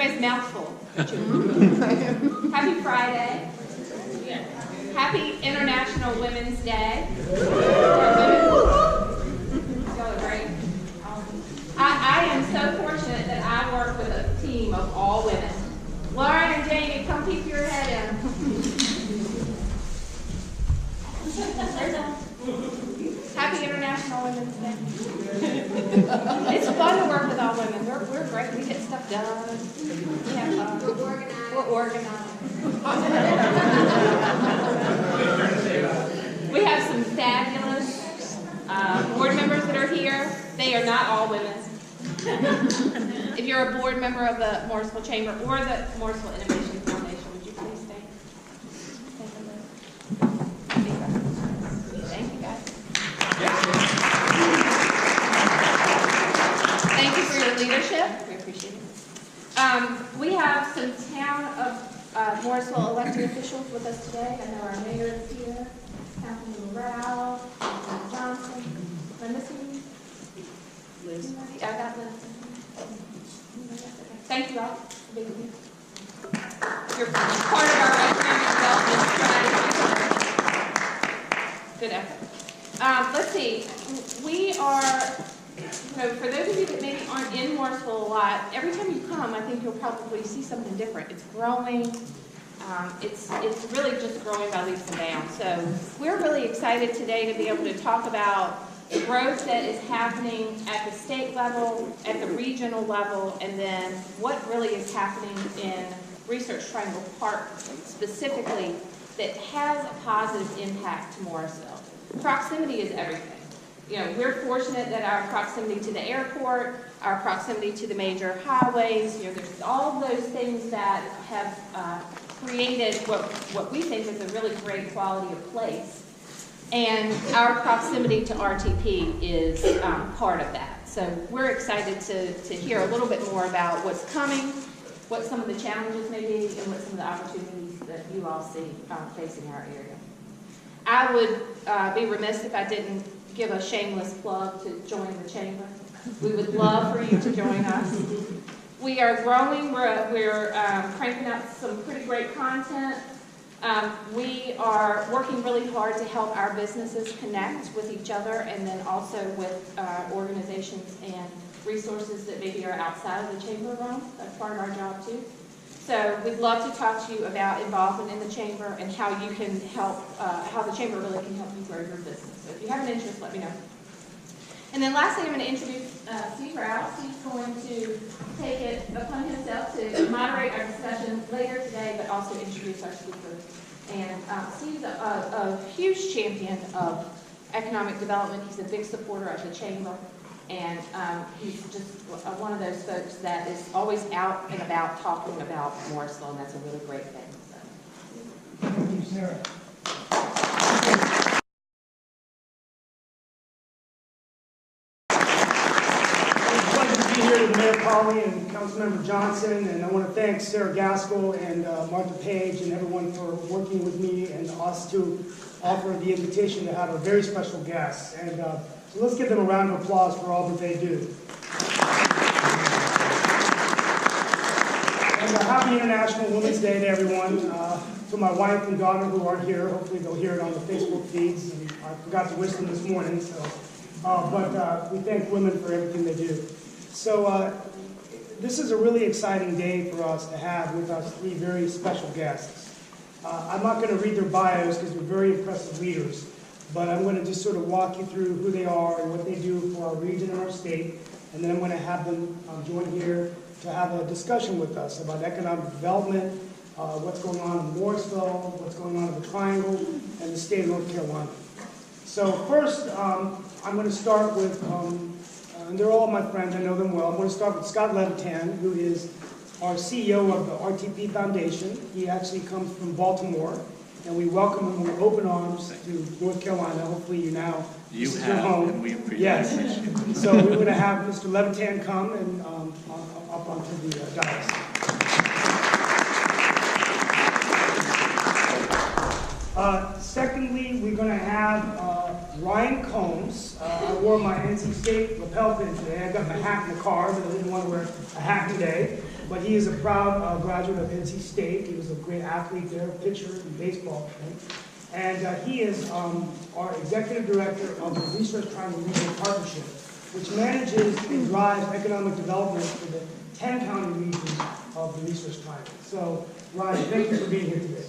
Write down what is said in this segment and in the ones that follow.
guys' mouthful. Happy Friday. Happy International Women's Day. Y'all are great. I am so fortunate that I work with a team of all women. Lauren and Jamie, come peek your head in. Happy International Women's Day. It's fun to work with all women. We're great. We get stuff done. We have fun. We're organized. We have some fabulous board members that are here. They are not all women. If you're a board member of the Morrisville Chamber or the Morrisville Innovation Foundation, would you please stand? Thank you, guys. Thank you for your leadership. We appreciate it. We have some town of Morrisville elected officials with us today. I know our mayor is here, Councilman Rao, Councilman Johnson. Am I missing you? Liz. I got Liz. Thank you all for being here. You're part of our economic development strategy. Good effort. Let's see. We are, for those of you that maybe aren't in Morrisville a lot, every time you come, I think you'll probably see something different. It's growing. It's really just growing by leaps and bounds. So we're really excited today to be able to talk about the growth that is happening at the state level, at the regional level, and then what really is happening in Research Triangle Park specifically that has a positive impact to Morrisville. Proximity is everything. We're fortunate that our proximity to the airport, our proximity to the major highways, there's all of those things that have created what we think is a really great quality of place. And our proximity to RTP is part of that. So we're excited to hear a little bit more about what's coming, what some of the challenges may be, and what some of the opportunities that you all see facing our area. I would be remiss if I didn't give a shameless plug to join the chamber. We would love for you to join us. We are growing. We're cranking out some pretty great content. We are working really hard to help our businesses connect with each other and then also with organizations and resources that maybe are outside of the chamber realm. That's part of our job too. So we'd love to talk to you about involvement in the chamber and how you can help, how the chamber really can help you grow your business. So if you have an interest, let me know. And then lastly, I'm going to introduce Steve Rouse. He's going to take it upon himself to moderate our discussion later today, but also introduce our speakers. And Steve's a huge champion of economic development. He's a big supporter of the chamber. And he's just one of those folks that is always out and about talking about Morrisville, and that's a really great thing. So. Thank you, Sarah. Here to Mayor Colley and Councilmember Johnson, and I want to thank Sarah Gaskill and Martha Page and everyone for working with me and us to offer the invitation to have a very special guest. And so let's give them a round of applause for all that they do. And happy International Women's Day to everyone. To my wife and daughter who aren't here, hopefully they'll hear it on the Facebook feeds. And I forgot to wish them this morning, so but we thank women for everything they do. So this is a really exciting day for us to have with us three very special guests. I'm not going to read their bios because they're very impressive leaders, but I'm going to just sort of walk you through who they are and what they do for our region and our state, and then I'm going to have them join here to have a discussion with us about economic development, what's going on in Morrisville, what's going on in the Triangle, and the state of North Carolina. So first, I'm going to start with and they're all my friends, I know them well. I'm going to start with Scott Levitan, who is our CEO of the RTP Foundation. He actually comes from Baltimore, and we welcome him with open arms to North Carolina. Hopefully you now, this is your home. And we appreciate yes. it. So we're going to have Mr. Levitan come and up onto the dais. Secondly, we're going to have Ryan Combs. I wore my NC State lapel pin today. I got my hat in the car, but I didn't want to wear a hat today. but he is a proud graduate of NC State. He was a great athlete there, pitcher in baseball, right? And he is our executive director of the Research Triangle Regional Partnership, which manages and drives economic development for the 10 county regions of the Research Triangle. So, Ryan, thank you for being here today.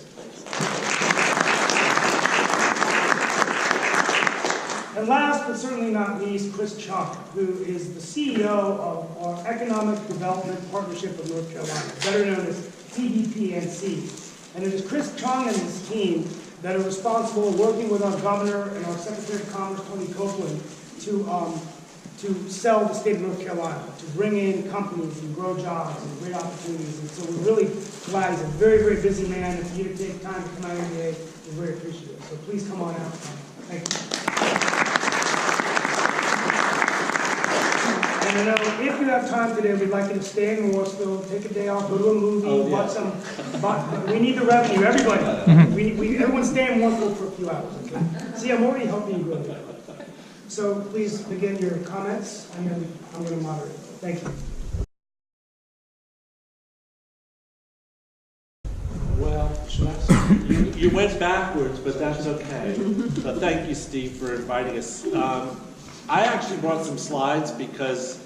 And last but certainly not least, Chris Chung, who is the CEO of our Economic Development Partnership of North Carolina, better known as EDPNC. And it is Chris Chung and his team that are responsible, working with our governor and our Secretary of Commerce, Tony Copeland, to sell the state of North Carolina, to bring in companies and grow jobs and great opportunities. And so we're really glad. He's a very, very busy man. And for you to take time to come out here today, we're very appreciative. So please come on out. Thank you. And I know if you have time today, we'd like you to stay in Morrisville, take a day off, go to a movie, watch some. But we need the revenue, everybody. Everyone stay in Morrisville for a few hours, okay? See, I'm already helping you grow. So please begin your comments, and then I'm going to moderate. Thank you. Well, you went backwards, but that's okay. So thank you, Steve, for inviting us. I actually brought some slides because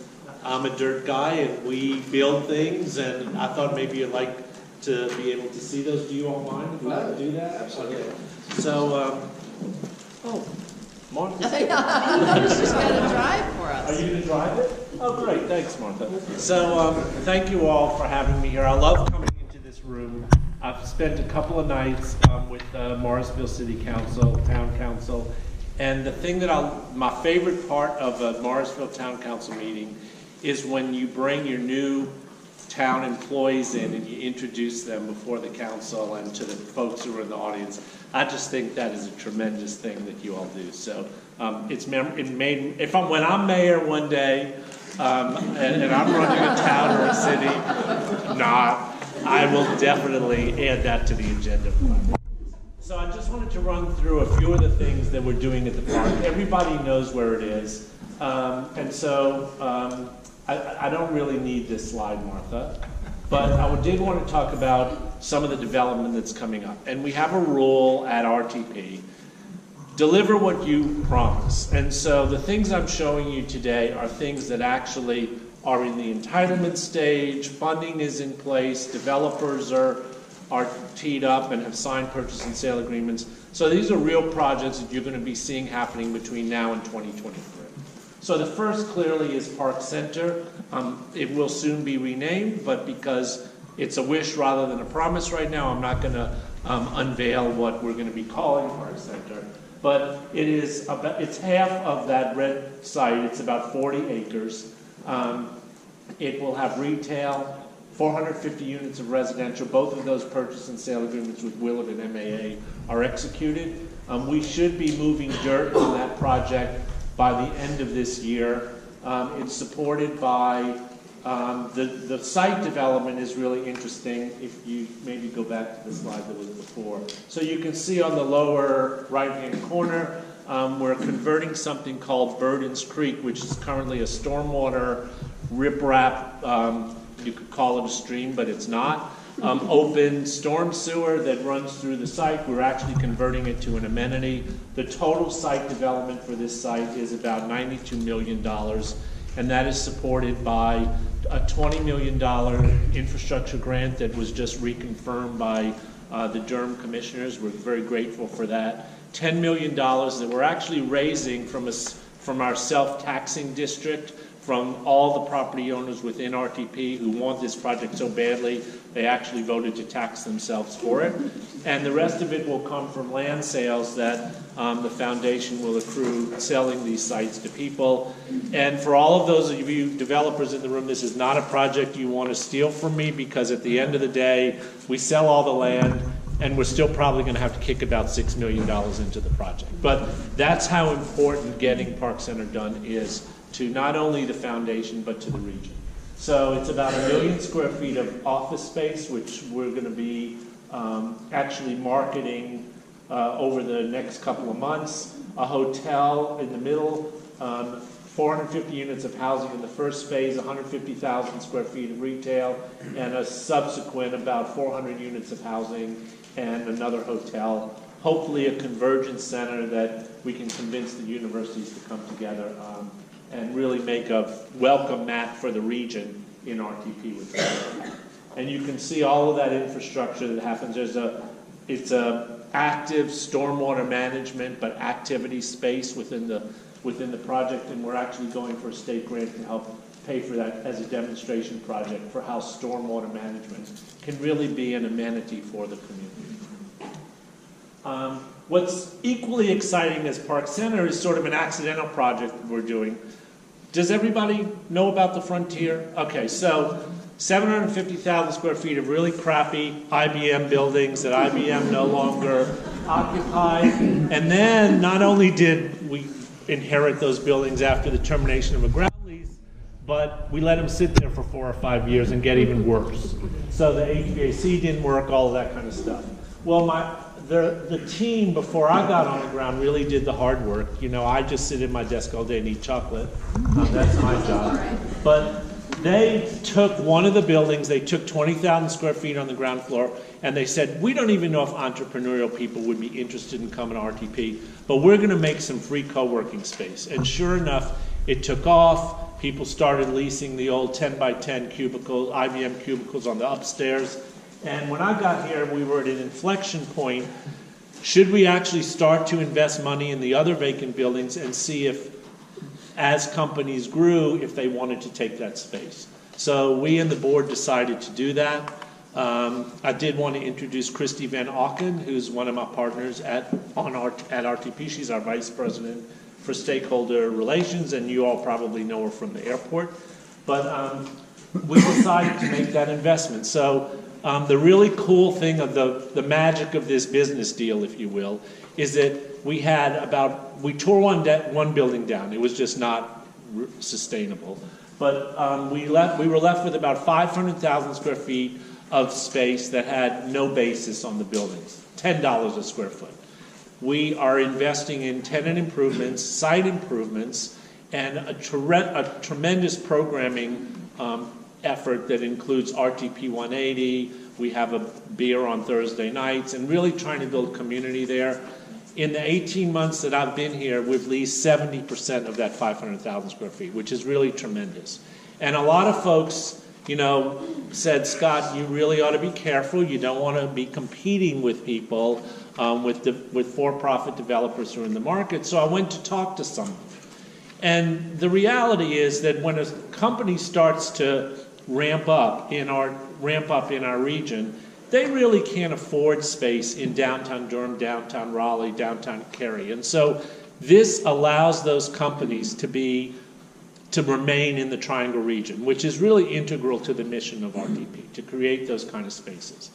I'm a dirt guy and we build things, and I thought maybe you'd like to be able to see those. Do you all mind if I do that? Absolutely. Okay. So, Martha. She's going to drive for us. Are you going to drive it? Oh, great. Thanks, Martha. So, thank you all for having me here. I love coming into this room. I've spent a couple of nights with Morrisville City Council, Town Council, and the thing that my favorite part of a Morrisville Town Council meeting is when you bring your new town employees in and you introduce them before the council and to the folks who are in the audience. I just think that is a tremendous thing that you all do. So when I'm mayor one day and I'm running a town or a city, I will definitely add that to the agenda. So I just wanted to run through a few of the things that we're doing at the park. Everybody knows where it is. And so I don't really need this slide, Martha. But I did want to talk about some of the development that's coming up. And we have a rule at RTP. Deliver what you promise. And so the things I'm showing you today are things that actually are in the entitlement stage, funding is in place, developers are teed up and have signed purchase and sale agreements. So these are real projects that you're going to be seeing happening between now and 2023. So the first clearly is Park Center. It will soon be renamed, but because it's a wish rather than a promise right now, I'm not going to unveil what we're going to be calling Park Center. But it's half of that red site. It's about 40 acres. It will have retail, 450 units of residential. Both of those purchase and sale agreements with Willard and MAA are executed. We should be moving dirt on that project by the end of this year. It's supported by the site development is really interesting. If you maybe go back to the slide that was before. So you can see on the lower right-hand corner, we're converting something called Burden's Creek, which is currently a stormwater riprap. You could call it a stream, but it's not. Open storm sewer that runs through the site. We're actually converting it to an amenity. The total site development for this site is about $92 million, and that is supported by a $20 million infrastructure grant that was just reconfirmed by the Durham commissioners. We're very grateful for that. $10 million that we're actually raising from our self-taxing district, from all the property owners within RTP who want this project so badly, they actually voted to tax themselves for it. And the rest of it will come from land sales that the foundation will accrue selling these sites to people. And for all of those of you developers in the room, this is not a project you want to steal from me, because at the end of the day, we sell all the land and we're still probably going to have to kick about $6 million into the project. But that's how important getting Park Center done is to not only the foundation, but to the region. So it's about 1 million square feet of office space, which we're going to be actually marketing over the next couple of months. A hotel in the middle, 450 units of housing in the first phase, 150,000 square feet of retail, and a subsequent about 400 units of housing and another hotel. Hopefully a convergence center that we can convince the universities to come together and really make a welcome mat for the region in RTP. And you can see all of that infrastructure that happens. It's a active stormwater management, but activity space within the project, and we're actually going for a state grant to help pay for that as a demonstration project for how stormwater management can really be an amenity for the community. What's equally exciting as Park Center is sort of an accidental project we're doing. Does everybody know about the Frontier? Okay, so 750,000 square feet of really crappy IBM buildings that IBM no longer occupies. And then not only did we inherit those buildings after the termination of a ground lease, but we let them sit there for 4 or 5 years and get even worse. So the HVAC didn't work, all of that kind of stuff. Well, the team before I got on the ground really did the hard work. You know, I just sit at my desk all day and eat chocolate. That's my job. But they took one of the buildings, they took 20,000 square feet on the ground floor, and they said, we don't even know if entrepreneurial people would be interested in coming to RTP, but we're going to make some free co-working space. And sure enough, it took off. People started leasing the old 10 by 10 cubicles, IBM cubicles on the upstairs. And when I got here, we were at an inflection point. Should we actually start to invest money in the other vacant buildings and see if, as companies grew, if they wanted to take that space? So we and the board decided to do that. I did want to introduce Christy Van Auken, who's one of my partners at RTP. She's our vice president for stakeholder relations, and you all probably know her from the airport. But we decided to make that investment. So the really cool thing of the magic of this business deal, if you will, is that we tore one building down. It was just not sustainable. But we were left with about 500,000 square feet of space that had no basis on the buildings, $10 a square foot. We are investing in tenant improvements, site improvements, and a tremendous programming effort that includes RTP 180. We have a beer on Thursday nights, and really trying to build community there. In the 18 months that I've been here, we've leased 70% of that 500,000 square feet, which is really tremendous. And a lot of folks, you know, said, Scott, you really ought to be careful. You don't want to be competing with people, with for-profit developers who are in the market. So I went to talk to some. And the reality is that when a company starts to ramp up in our region, they really can't afford space in downtown Durham, downtown Raleigh, downtown Cary. And so this allows those companies to remain in the Triangle region, which is really integral to the mission of RTP, to create those kind of spaces.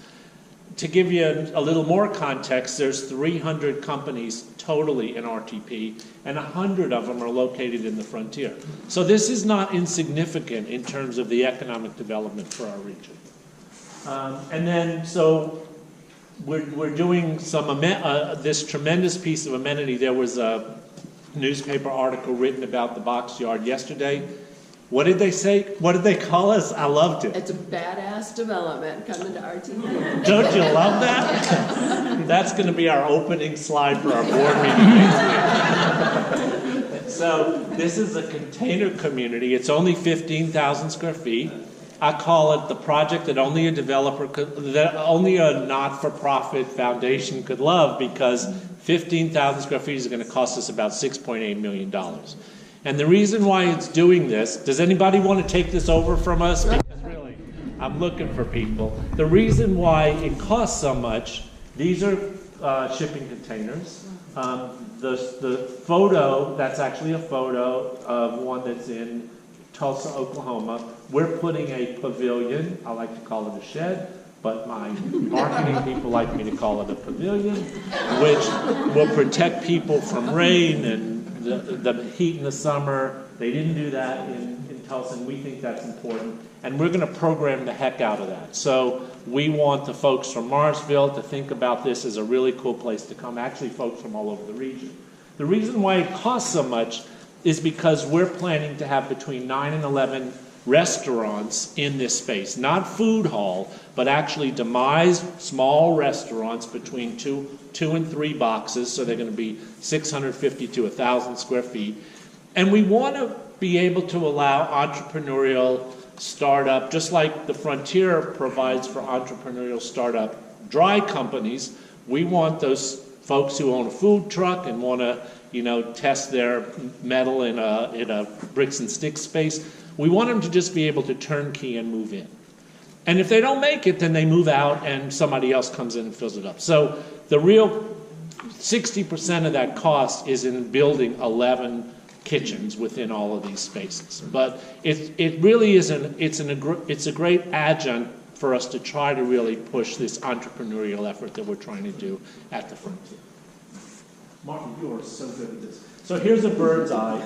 To give you a little more context, there's 300 companies totally in RTP, and 100 of them are located in the Frontier. So this is not insignificant in terms of the economic development for our region. And then, so we're doing some this tremendous piece of amenity. There was a newspaper article written about the box yard yesterday. What did they say? What did they call us? I loved it. It's a badass development coming to RTP. Don't you love that? That's going to be our opening slide for our board meeting next week. So this is a container community. It's only 15,000 square feet. I call it the project that only a not-for-profit foundation could love, because 15,000 square feet is going to cost us about $6.8 million. And the reason why it's doing this, does anybody want to take this over from us? Because really, I'm looking for people. The reason why it costs so much, these are shipping containers. The photo, that's actually a photo of one that's in Tulsa, Oklahoma. We're putting a pavilion. I like to call it a shed, but my marketing people like me to call it a pavilion, which will protect people from rain and the heat in the summer. They didn't do that in Tulsa, and we think that's important. And we're going to program the heck out of that. So we want the folks from Morrisville to think about this as a really cool place to come, actually folks from all over the region. The reason why it costs so much is because we're planning to have between 9 and 11 restaurants in this space. Not food hall, but actually demised small restaurants between two and 3 boxes, so they're going to be 650 to 1,000 square feet. And we want to be able to allow entrepreneurial startup, just like the Frontier provides for entrepreneurial startup dry companies. We want those folks who own a food truck and want to, test their metal in a bricks and sticks space. We want them to just be able to turnkey and move in. And if they don't make it, then they move out and somebody else comes in and fills it up. So the real 60% of that cost is in building 11 kitchens within all of these spaces. But it really is it's a great adjunct for us to try to really push this entrepreneurial effort that we're trying to do at the Frontier. Martin, you are so good at this. So here's a bird's eye.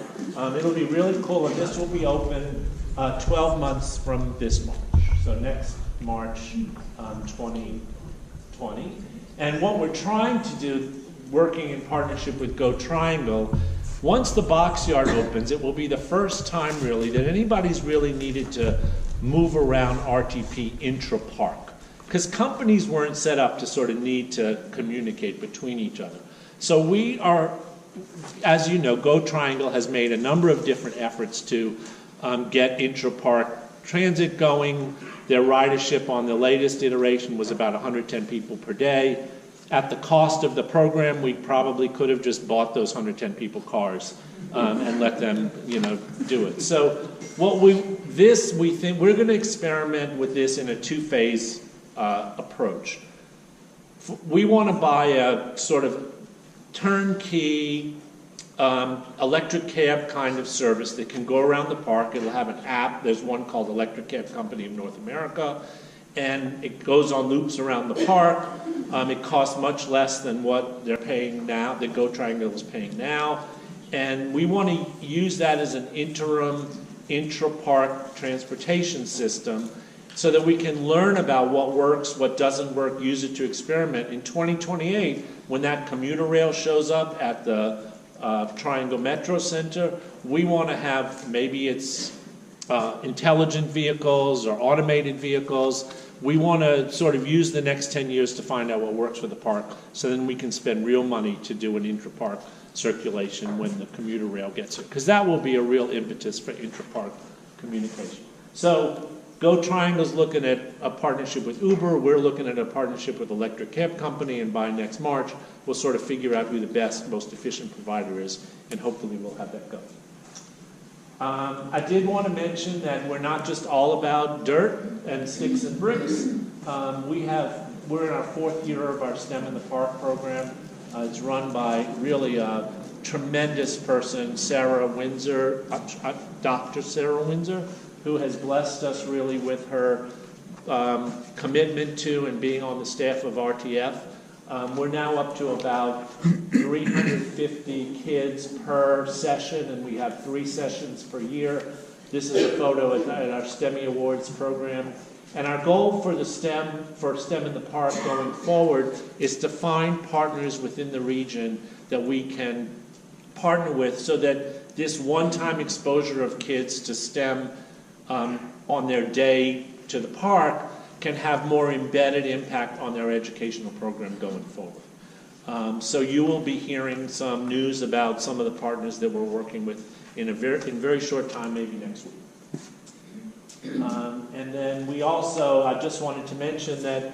It'll be really cool, and this will be open 12 months from this March. So next March 2020. And what we're trying to do, working in partnership with Go Triangle, once the box yard opens, it will be the first time really that anybody's really needed to move around RTP intra-park. Because companies weren't set up to sort of need to communicate between each other. So we are, as you know, Go Triangle has made a number of different efforts to get intra-park transit going. Their ridership on the latest iteration was about 110 people per day. At the cost of the program, we probably could have just bought those 110 people cars and let them, do it. So we think we're going to experiment with this in a 2-phase approach. We want to buy a sort of turnkey electric cab kind of service that can go around the park. It'll have an app. There's one called Electric Cab Company of North America, and it goes on loops around the park. It costs much less than what they're paying now, that Go Triangle is paying now, and we want to use that as an interim intra-park transportation system so that we can learn about what works, what doesn't work, use it to experiment. In 2028, when that commuter rail shows up at the Triangle Metro Center, we want to have, maybe it's intelligent vehicles or automated vehicles. We want to sort of use the next 10 years to find out what works for the park, so then we can spend real money to do an intra-park circulation when the commuter rail gets here, because that will be a real impetus for intra-park communication. So Go Triangle's looking at a partnership with Uber. We're looking at a partnership with Electric Cab Company, and by next March, we'll sort of figure out who the best, most efficient provider is, and hopefully we'll have that go. I did want to mention that we're not just all about dirt and sticks and bricks. We're in our 4th year of our STEM in the Park program. It's run by really a tremendous person, Sarah Windsor, Dr. Sarah Windsor, who has blessed us really with her commitment to and being on the staff of RTF. We're now up to about 350 kids per session, and we have 3 sessions per year. This is a photo at our STEMI Awards program. And our goal for STEM in the Park going forward is to find partners within the region that we can partner with so that this one-time exposure of kids to STEM on their day to the park can have more embedded impact on their educational program going forward. So you will be hearing some news about some of the partners that we're working with in very short time, maybe next week. And then I just wanted to mention that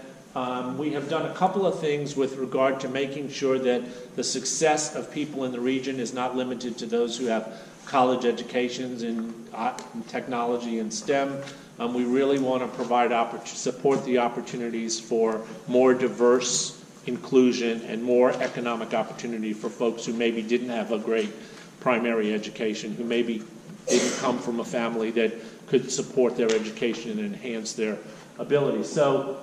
we have done a couple of things with regard to making sure that the success of people in the region is not limited to those who have college educations in technology and STEM. We really want to support the opportunities for more diverse inclusion and more economic opportunity for folks who maybe didn't have a great primary education, who maybe didn't come from a family that could support their education and enhance their abilities. So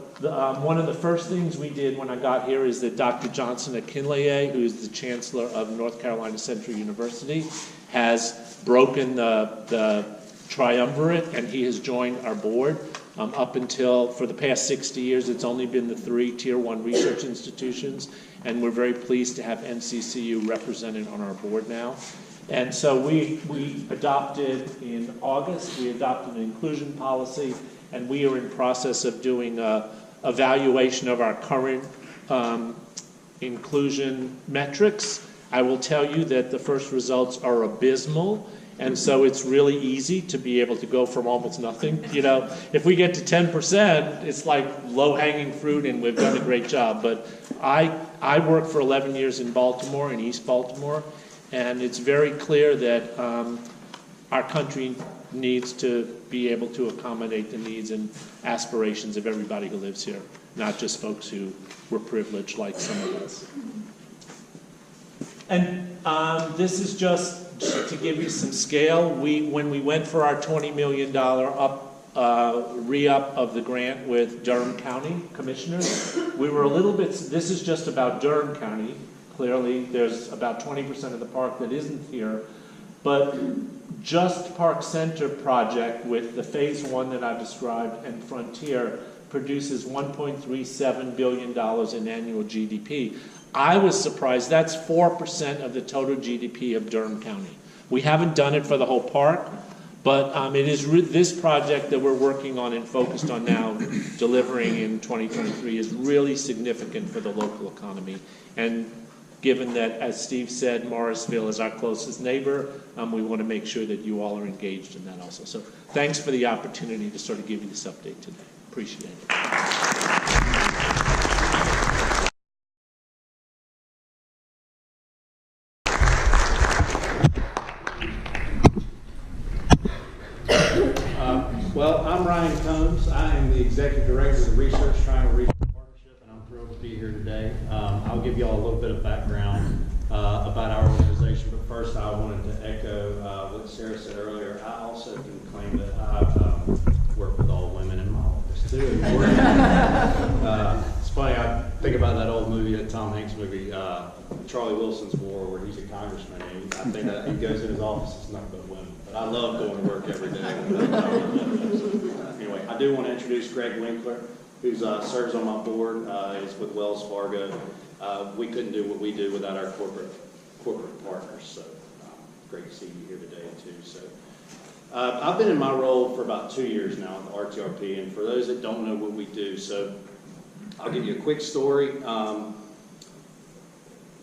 one of the first things we did when I got here is that Dr. Johnson Akinleye, who is the Chancellor of North Carolina Central University, has broken the triumvirate, and he has joined our board. Up until, for the past 60 years, it's only been the 3 Tier 1 research institutions, and we're very pleased to have NCCU represented on our board now. And so we adopted in August, we adopted an inclusion policy, and we are in process of doing a evaluation of our current inclusion metrics. I will tell you that the first results are abysmal, and so it's really easy to be able to go from almost nothing. You know, if we get to 10%, it's like low-hanging fruit, and we've done a great job. But I worked for 11 years in Baltimore, in East Baltimore, and it's very clear that our country needs to be able to accommodate the needs and aspirations of everybody who lives here, not just folks who were privileged like some of us. And this is just to give you some scale. When we went for our $20 million re-up of the grant with Durham County Commissioners, we were a little bit, this is just about Durham County. Clearly, there's about 20% of the park that isn't here. But just Park Center project with the phase 1 that I've described and Frontier produces $1.37 billion in annual GDP. I was surprised. That's 4% of the total GDP of Durham County. We haven't done it for the whole park, but it is this project that we're working on and focused on now, delivering in 2023, is really significant for the local economy. And given that, as Steve said, Morrisville is our closest neighbor, we want to make sure that you all are engaged in that also. So thanks for the opportunity to sort of give you this update today. Appreciate it. Well, I'm Ryan Combs. I am the Executive Director of the Research Triangle Regional Partnership, and I'm thrilled to be here today. I'll give you all a little bit of background about our organization, but first I wanted to echo what Sarah said earlier. I also can claim that I work with all women in my office too. It's funny, I think about that old movie, that Tom Hanks movie, Charlie Wilson's War, where he's a congressman, and I think that he goes in his office, it's nothing but women. But I love going to work every day. Anyway, I do want to introduce Greg Winkler, who serves on my board, is with Wells Fargo. We couldn't do what we do without our corporate partners, so great to see you here today too. So I've been in my role for about 2 years now at the RTRP, and for those that don't know what we do, so I'll give you a quick story.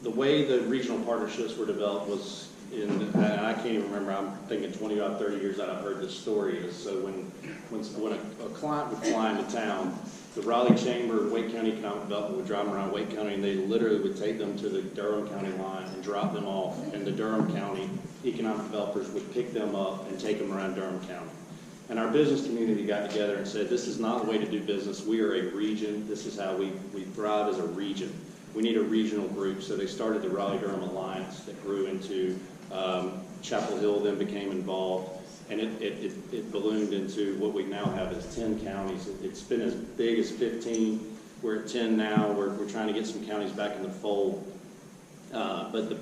The way the regional partnerships were developed was and I can't even remember, I'm thinking 25, 30 years that I've heard this story is, so when a client would fly into town, the Raleigh Chamber, Wake County Economic Development would drive them around Wake County, and they literally would take them to the Durham County line and drop them off, and the Durham County economic developers would pick them up and take them around Durham County. And our business community got together and said, this is not the way to do business. We are a region. This is how we thrive as a region. We need a regional group. So they started the Raleigh-Durham Alliance that grew into Chapel Hill, then became involved. And it ballooned into what we now have as 10 counties. It's been as big as 15. We're at 10 now. We're trying to get some counties back in the fold. But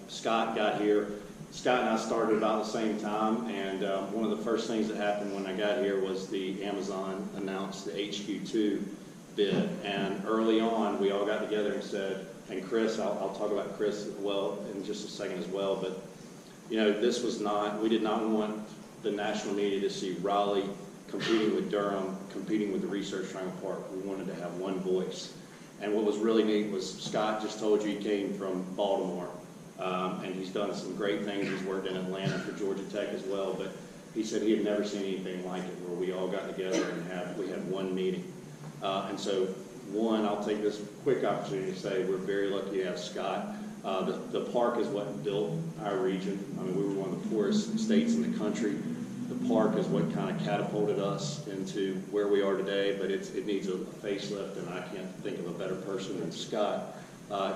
Scott got here. Scott and I started about the same time, and one of the first things that happened when I got here was the Amazon announced the HQ2 bid. And early on, we all got together and said, and Chris, I'll talk about Chris as well in just a second as well, but this was not, we did not want the national media to see Raleigh competing with Durham, competing with the Research Triangle Park. We wanted to have one voice. And what was really neat was Scott just told you he came from Baltimore. And he's done some great things. He's worked in Atlanta for Georgia Tech as well, but he said he had never seen anything like it, where we all got together and we had one meeting. And so, I'll take this quick opportunity to say we're very lucky to have Scott. The park is what built our region. I mean, we were one of the poorest states in the country. The park is what kind of catapulted us into where we are today, but it needs a facelift, and I can't think of a better person than Scott.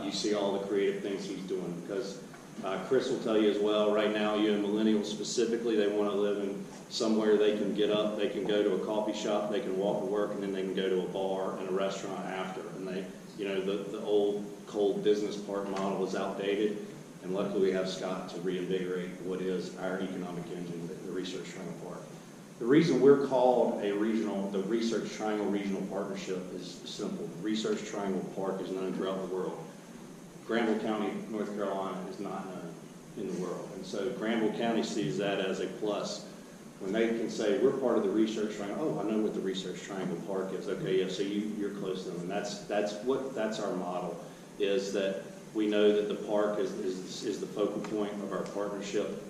You see all the creative things he's doing, because Chris will tell you as well, right now, you and millennials specifically, they want to live in somewhere they can get up, they can go to a coffee shop, they can walk to work, and then they can go to a bar and a restaurant after. And the old cold business park model is outdated, and luckily we have Scott to reinvigorate what is our economic engine, the Research Triangle Park. The reason we're called the Research Triangle Regional Partnership is simple. The Research Triangle Park is known throughout the world. Granville County, North Carolina is not known. in the world. And so Granville County sees that as a plus. When they can say, we're part of the Research Triangle, oh, I know what the Research Triangle Park is. Okay, yeah, so you're close to them. And that's our model, is that we know that the park is the focal point of our partnership.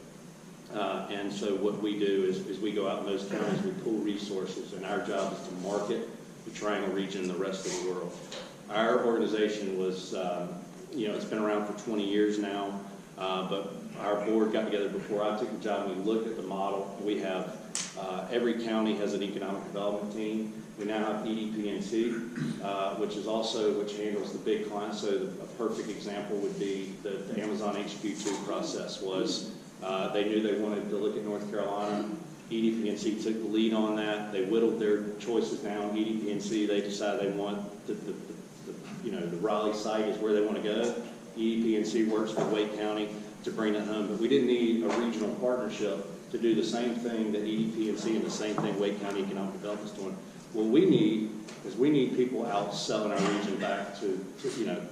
And so what we do is we go out in those counties, we pull resources, and our job is to market the Triangle region and the rest of the world. Our organization was, it's been around for 20 years now, but our board got together before I took the job, and we looked at the model. We have, every county has an economic development team. We now have EDPNC, which handles the big clients. So a perfect example would be the Amazon HQ2 process was, they knew they wanted to look at North Carolina. EDPNC took the lead on that. They whittled their choices down. EDPNC, they decided they want the Raleigh site is where they want to go. EDPNC works with Wake County to bring it home, but we didn't need a regional partnership to do the same thing that EDPNC and the same thing Wake County Economic Development is doing. What we need is people out selling our region back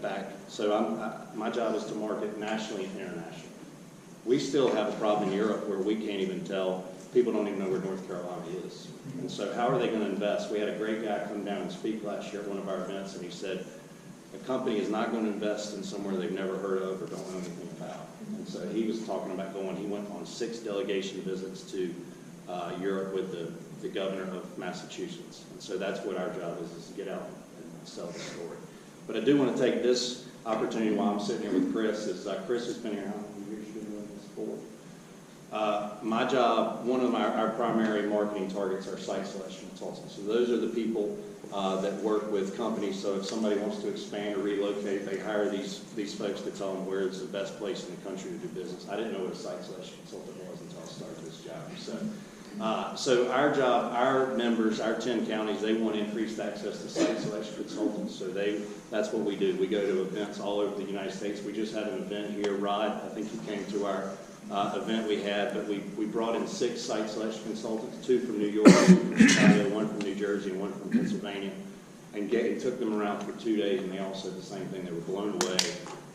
back. So my job is to market nationally and internationally. We still have a problem in Europe where we can't even tell, people don't even know where North Carolina is. And so how are they going to invest? We had a great guy come down and speak last year at one of our events, and he said, a company is not going to invest in somewhere they've never heard of or don't know anything about. And so he was talking about he went on 6 delegation visits to Europe with the governor of Massachusetts. And so that's what our job is to get out and sell the story. But I do want to take this opportunity while I'm sitting here with Chris, Chris has been here how many years? You've been doing this for? My job, one of our primary marketing targets are site selection consultants. So those are the people that work with companies. So if somebody wants to expand or relocate, they hire these folks to tell them where it's the best place in the country to do business. I didn't know what a site selection consultant was until I started this job. So our job, our members, our 10 counties, they want increased access to site selection consultants. So that's what we do. We go to events all over the United States. We just had an event here. Rod, I think he came to our event we had, but we brought in 6 site selection consultants, 2 from New York, 2 from Chicago, 1 from New Jersey, and 1 from Pennsylvania, and took them around for 2 days, and they all said the same thing. They were blown away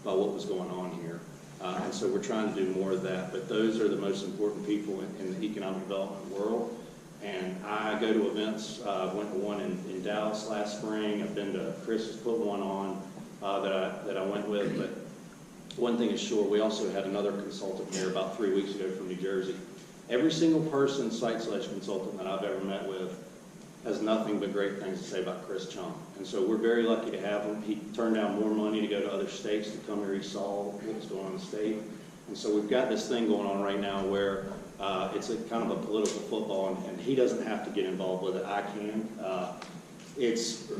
by what was going on here. And so we're trying to do more of that, but those are the most important people in the economic development world. And I go to events. Went to one in Dallas last spring. I've been to, Chris has put one on that I went with, but one thing is sure, we also had another consultant here about 3 weeks ago from New Jersey. Every single person, site selection consultant that I've ever met with, has nothing but great things to say about Chris Chung. And so we're very lucky to have him. He turned down more money to go to other states to come here. He saw what was going on in the state. And so we've got this thing going on right now where it's a kind of a political football, and he doesn't have to get involved with it. I can.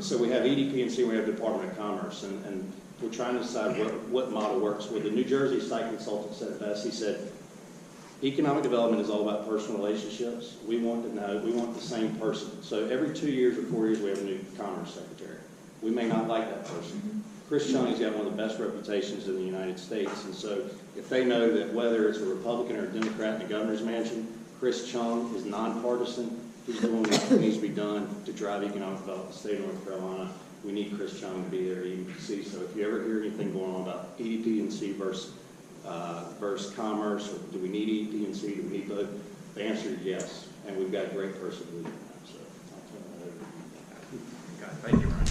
So we have EDPNC, we have Department of Commerce, and we're trying to decide what model works. Well, the New Jersey site consultant said it best. He said, economic development is all about personal relationships. We want to know, we want the same person. So every 2 years or 4 years, we have a new Commerce Secretary. We may not like that person. Chris Chung has got one of the best reputations in the United States. And so if they know that whether it's a Republican or a Democrat in the governor's mansion, Chris Chung is nonpartisan. He's doing what needs to be done to drive economic development in the state of North Carolina. We need Chris Chung to be there at EDPNC. So if you ever hear anything going on about EDPNC versus Commerce, or do we need EDPNC, do we need both? The answer is yes, and we've got a great person leading that. So I'll turn that over to you. Thank you, Ryan.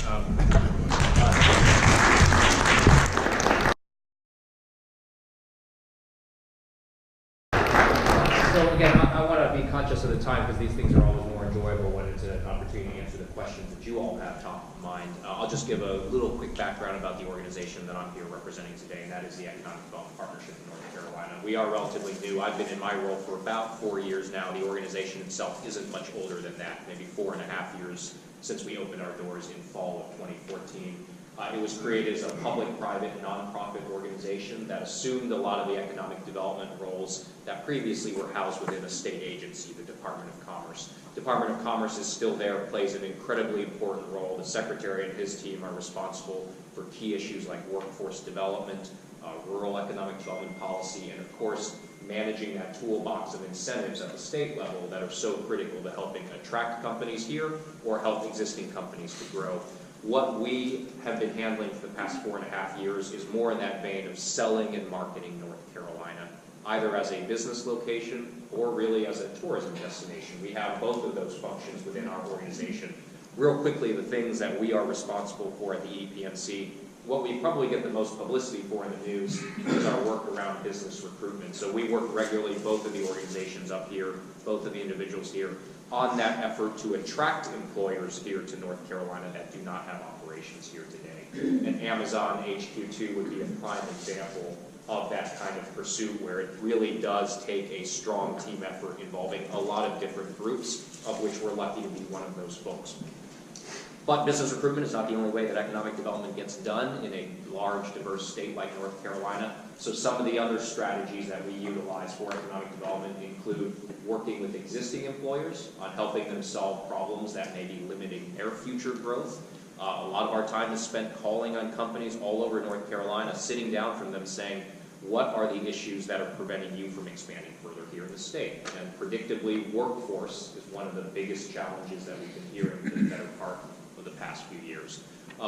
So again, I want to be conscious of the time because these things are always more enjoyable when it's an opportunity to answer the questions that you all have top of mind. I'll just give a little quick background about the organization that I'm here representing today, and that is the Economic Development Partnership in North Carolina. We are relatively new. I've been in my role for about 4 years now. The organization itself isn't much older than that, maybe 4.5 years since we opened our doors in fall of 2014. It was created as a public-private nonprofit organization that assumed a lot of the economic development roles that previously were housed within a state agency, the Department of Commerce. Department of Commerce is still there, plays an incredibly important role. The Secretary and his team are responsible for key issues like workforce development, rural economic development policy, and of course, managing that toolbox of incentives at the state level that are so critical to helping attract companies here or help existing companies to grow. What we have been handling for the past 4.5 years is more in that vein of selling and marketing North Carolina. either as a business location or really as a tourism destination. We have both of those functions within our organization. Real quickly, the things that we are responsible for at the EDPNC, what we probably get the most publicity for in the news is our work around business recruitment. So we work regularly, both of the organizations up here, both of the individuals here, on that effort to attract employers here to North Carolina that do not have operations here today. And Amazon HQ2 would be a prime example of that kind of pursuit, where it really does take a strong team effort involving a lot of different groups, of which we're lucky to be one of those folks. But business recruitment is not the only way that economic development gets done in a large, diverse state like North Carolina. So some of the other strategies that we utilize for economic development include working with existing employers on helping them solve problems that may be limiting their future growth. A lot of our time is spent calling on companies all over North Carolina, sitting down from them saying, what are the issues that are preventing you from expanding further here in the state? And predictably, workforce is one of the biggest challenges that we've been hearing for the better part of the past few years.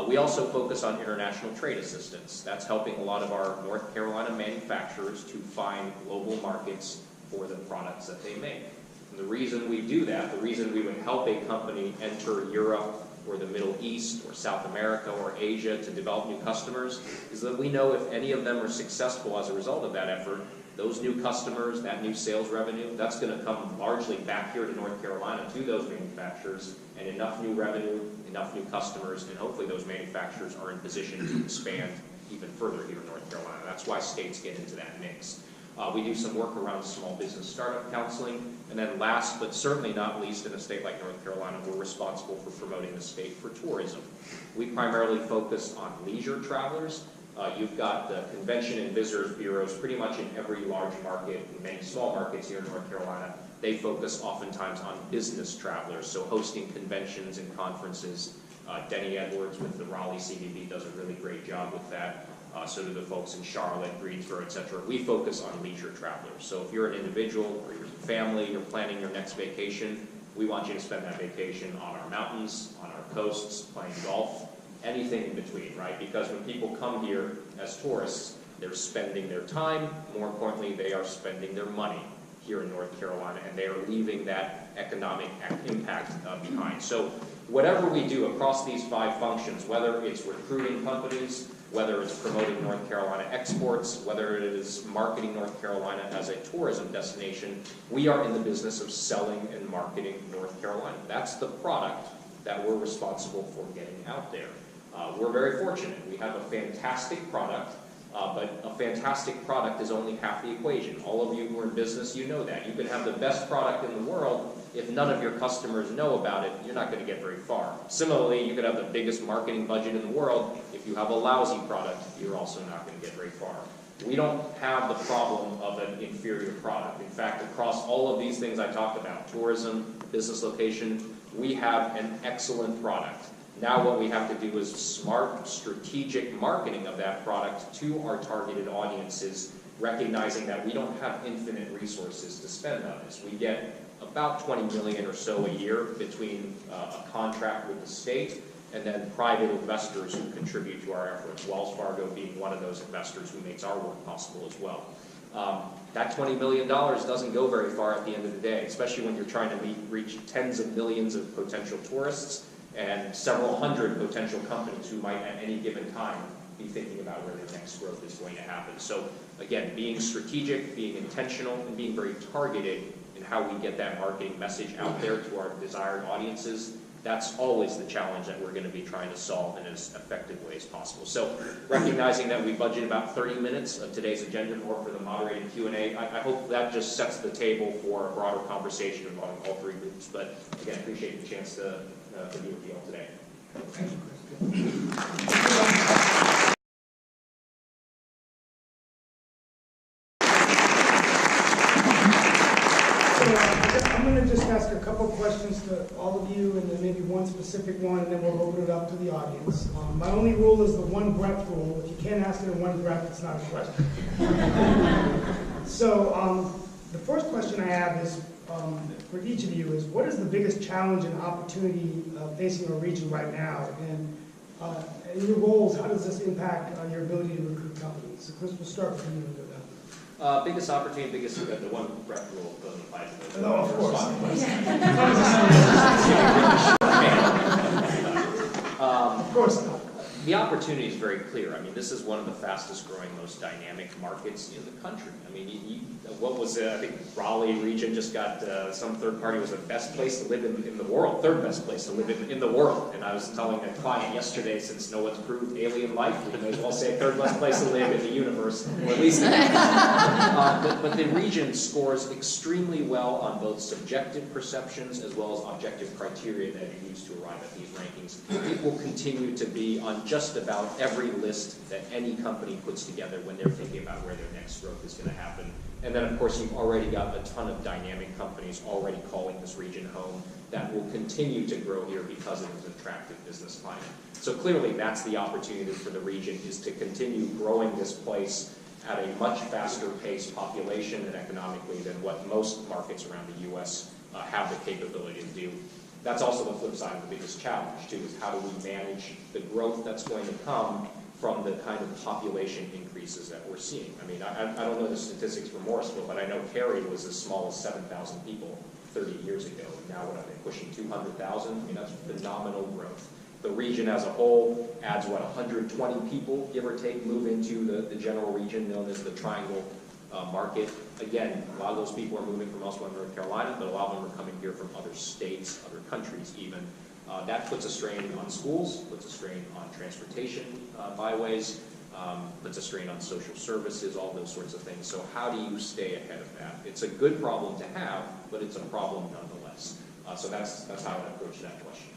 We also focus on international trade assistance. That's helping a lot of our North Carolina manufacturers to find global markets for the products that they make. And the reason we do that, the reason we would help a company enter Europe or the Middle East or South America or Asia to develop new customers, is that we know if any of them are successful as a result of that effort, those new customers, that new sales revenue, that's going to come largely back here to North Carolina to those manufacturers, and enough new revenue, enough new customers, and hopefully those manufacturers are in position to expand even further here in North Carolina. That's why states get into that mix. We do some work around small business startup counseling. And then last, but certainly not least, in a state like North Carolina, we're responsible for promoting the state for tourism. We primarily focus on leisure travelers. You've got the convention and visitors bureaus pretty much in every large market, and many small markets here in North Carolina. They focus oftentimes on business travelers, so hosting conventions and conferences. Denny Edwards with the Raleigh CVB does a really great job with that. So do the folks in Charlotte, Greensboro, etc. We focus on leisure travelers. So if you're an individual or you're a family, you're planning your next vacation, we want you to spend that vacation on our mountains, on our coasts, playing golf, anything in between, right? Because when people come here as tourists, they're spending their time. More importantly, they are spending their money here in North Carolina, and they are leaving that economic impact behind. So whatever we do across these 5 functions, whether it's recruiting companies, whether it's promoting North Carolina exports, whether it is marketing North Carolina as a tourism destination, we are in the business of selling and marketing North Carolina. That's the product that we're responsible for getting out there. We're very fortunate. We have a fantastic product, but a fantastic product is only half the equation. All of you who are in business, you know that. You can have the best product in the world. If none of your customers know about it, you're not going to get very far. Similarly, you could have the biggest marketing budget in the world. If you have a lousy product, you're also not going to get very far. We don't have the problem of an inferior product. In fact, across all of these things I talked about, tourism, business location, we have an excellent product. Now what we have to do is smart, strategic marketing of that product to our targeted audiences, recognizing that we don't have infinite resources to spend on this. We get about $20 million or so a year between a contract with the state and then private investors who contribute to our efforts, Wells Fargo being one of those investors who makes our work possible as well. That $20 million doesn't go very far at the end of the day, especially when you're trying to reach tens of millions of potential tourists and several hundred potential companies who might at any given time be thinking about where their next growth is going to happen. So again, being strategic, being intentional, and being very targeted in how we get that marketing message out there to our desired audiences, that's always the challenge that we're going to be trying to solve in as effective way as possible. So recognizing that we budget about 30 minutes of today's agenda more for the moderated Q&A, I hope that just sets the table for a broader conversation involving all 3 groups. But again, I appreciate the chance to be with you all today. Thank you, I'm going to just ask a couple questions to all of you, and then maybe one specific one, and then we'll open it up to the audience. My only rule is the 1 breath rule. If you can't ask it in 1 breath, it's not a question. So the first question I have is, for each of you, is what is the biggest challenge and opportunity facing our region right now? And in your roles, how does this impact your ability to recruit companies? So Chris, we'll start with you. Biggest opportunity, biggest, the one Brett will go in the fight. No, of course. Of course not. The opportunity is very clear. I mean, this is one of the fastest growing, most dynamic markets in the country. I mean, what was it? I think Raleigh region just got, some third party was the best place to live in the world, third best place to live in the world. And I was telling a client yesterday, since no one's proved alien life, we may as well say third best place to live in the universe, or at least but the region scores extremely well on both subjective perceptions as well as objective criteria that are used to arrive at these rankings. It will continue to be on just about every list that any company puts together when they're thinking about where their next growth is going to happen. And then, of course, you've already got a ton of dynamic companies already calling this region home that will continue to grow here because of its attractive business climate. So clearly, that's the opportunity for the region, is to continue growing this place at a much faster pace population and economically than what most markets around the U.S. Have the capability to do. That's also the flip side of the biggest challenge, too, is how do we manage the growth that's going to come from the kind of population increases that we're seeing. I mean, I don't know the statistics for Morrisville, but I know Cary was as small as 7,000 people 30 years ago. Now what are they, pushing 200,000? I mean, that's phenomenal growth. The region as a whole adds, what, 120 people, give or take, move into the general region known as the Triangle market. Again, a lot of those people are moving from elsewhere in North Carolina, but a lot of them are coming here from other states, other countries even. That puts a strain on schools, puts a strain on transportation byways, puts a strain on social services, all those sorts of things. So how do you stay ahead of that? It's a good problem to have, but it's a problem nonetheless. So that's how I would approach that question.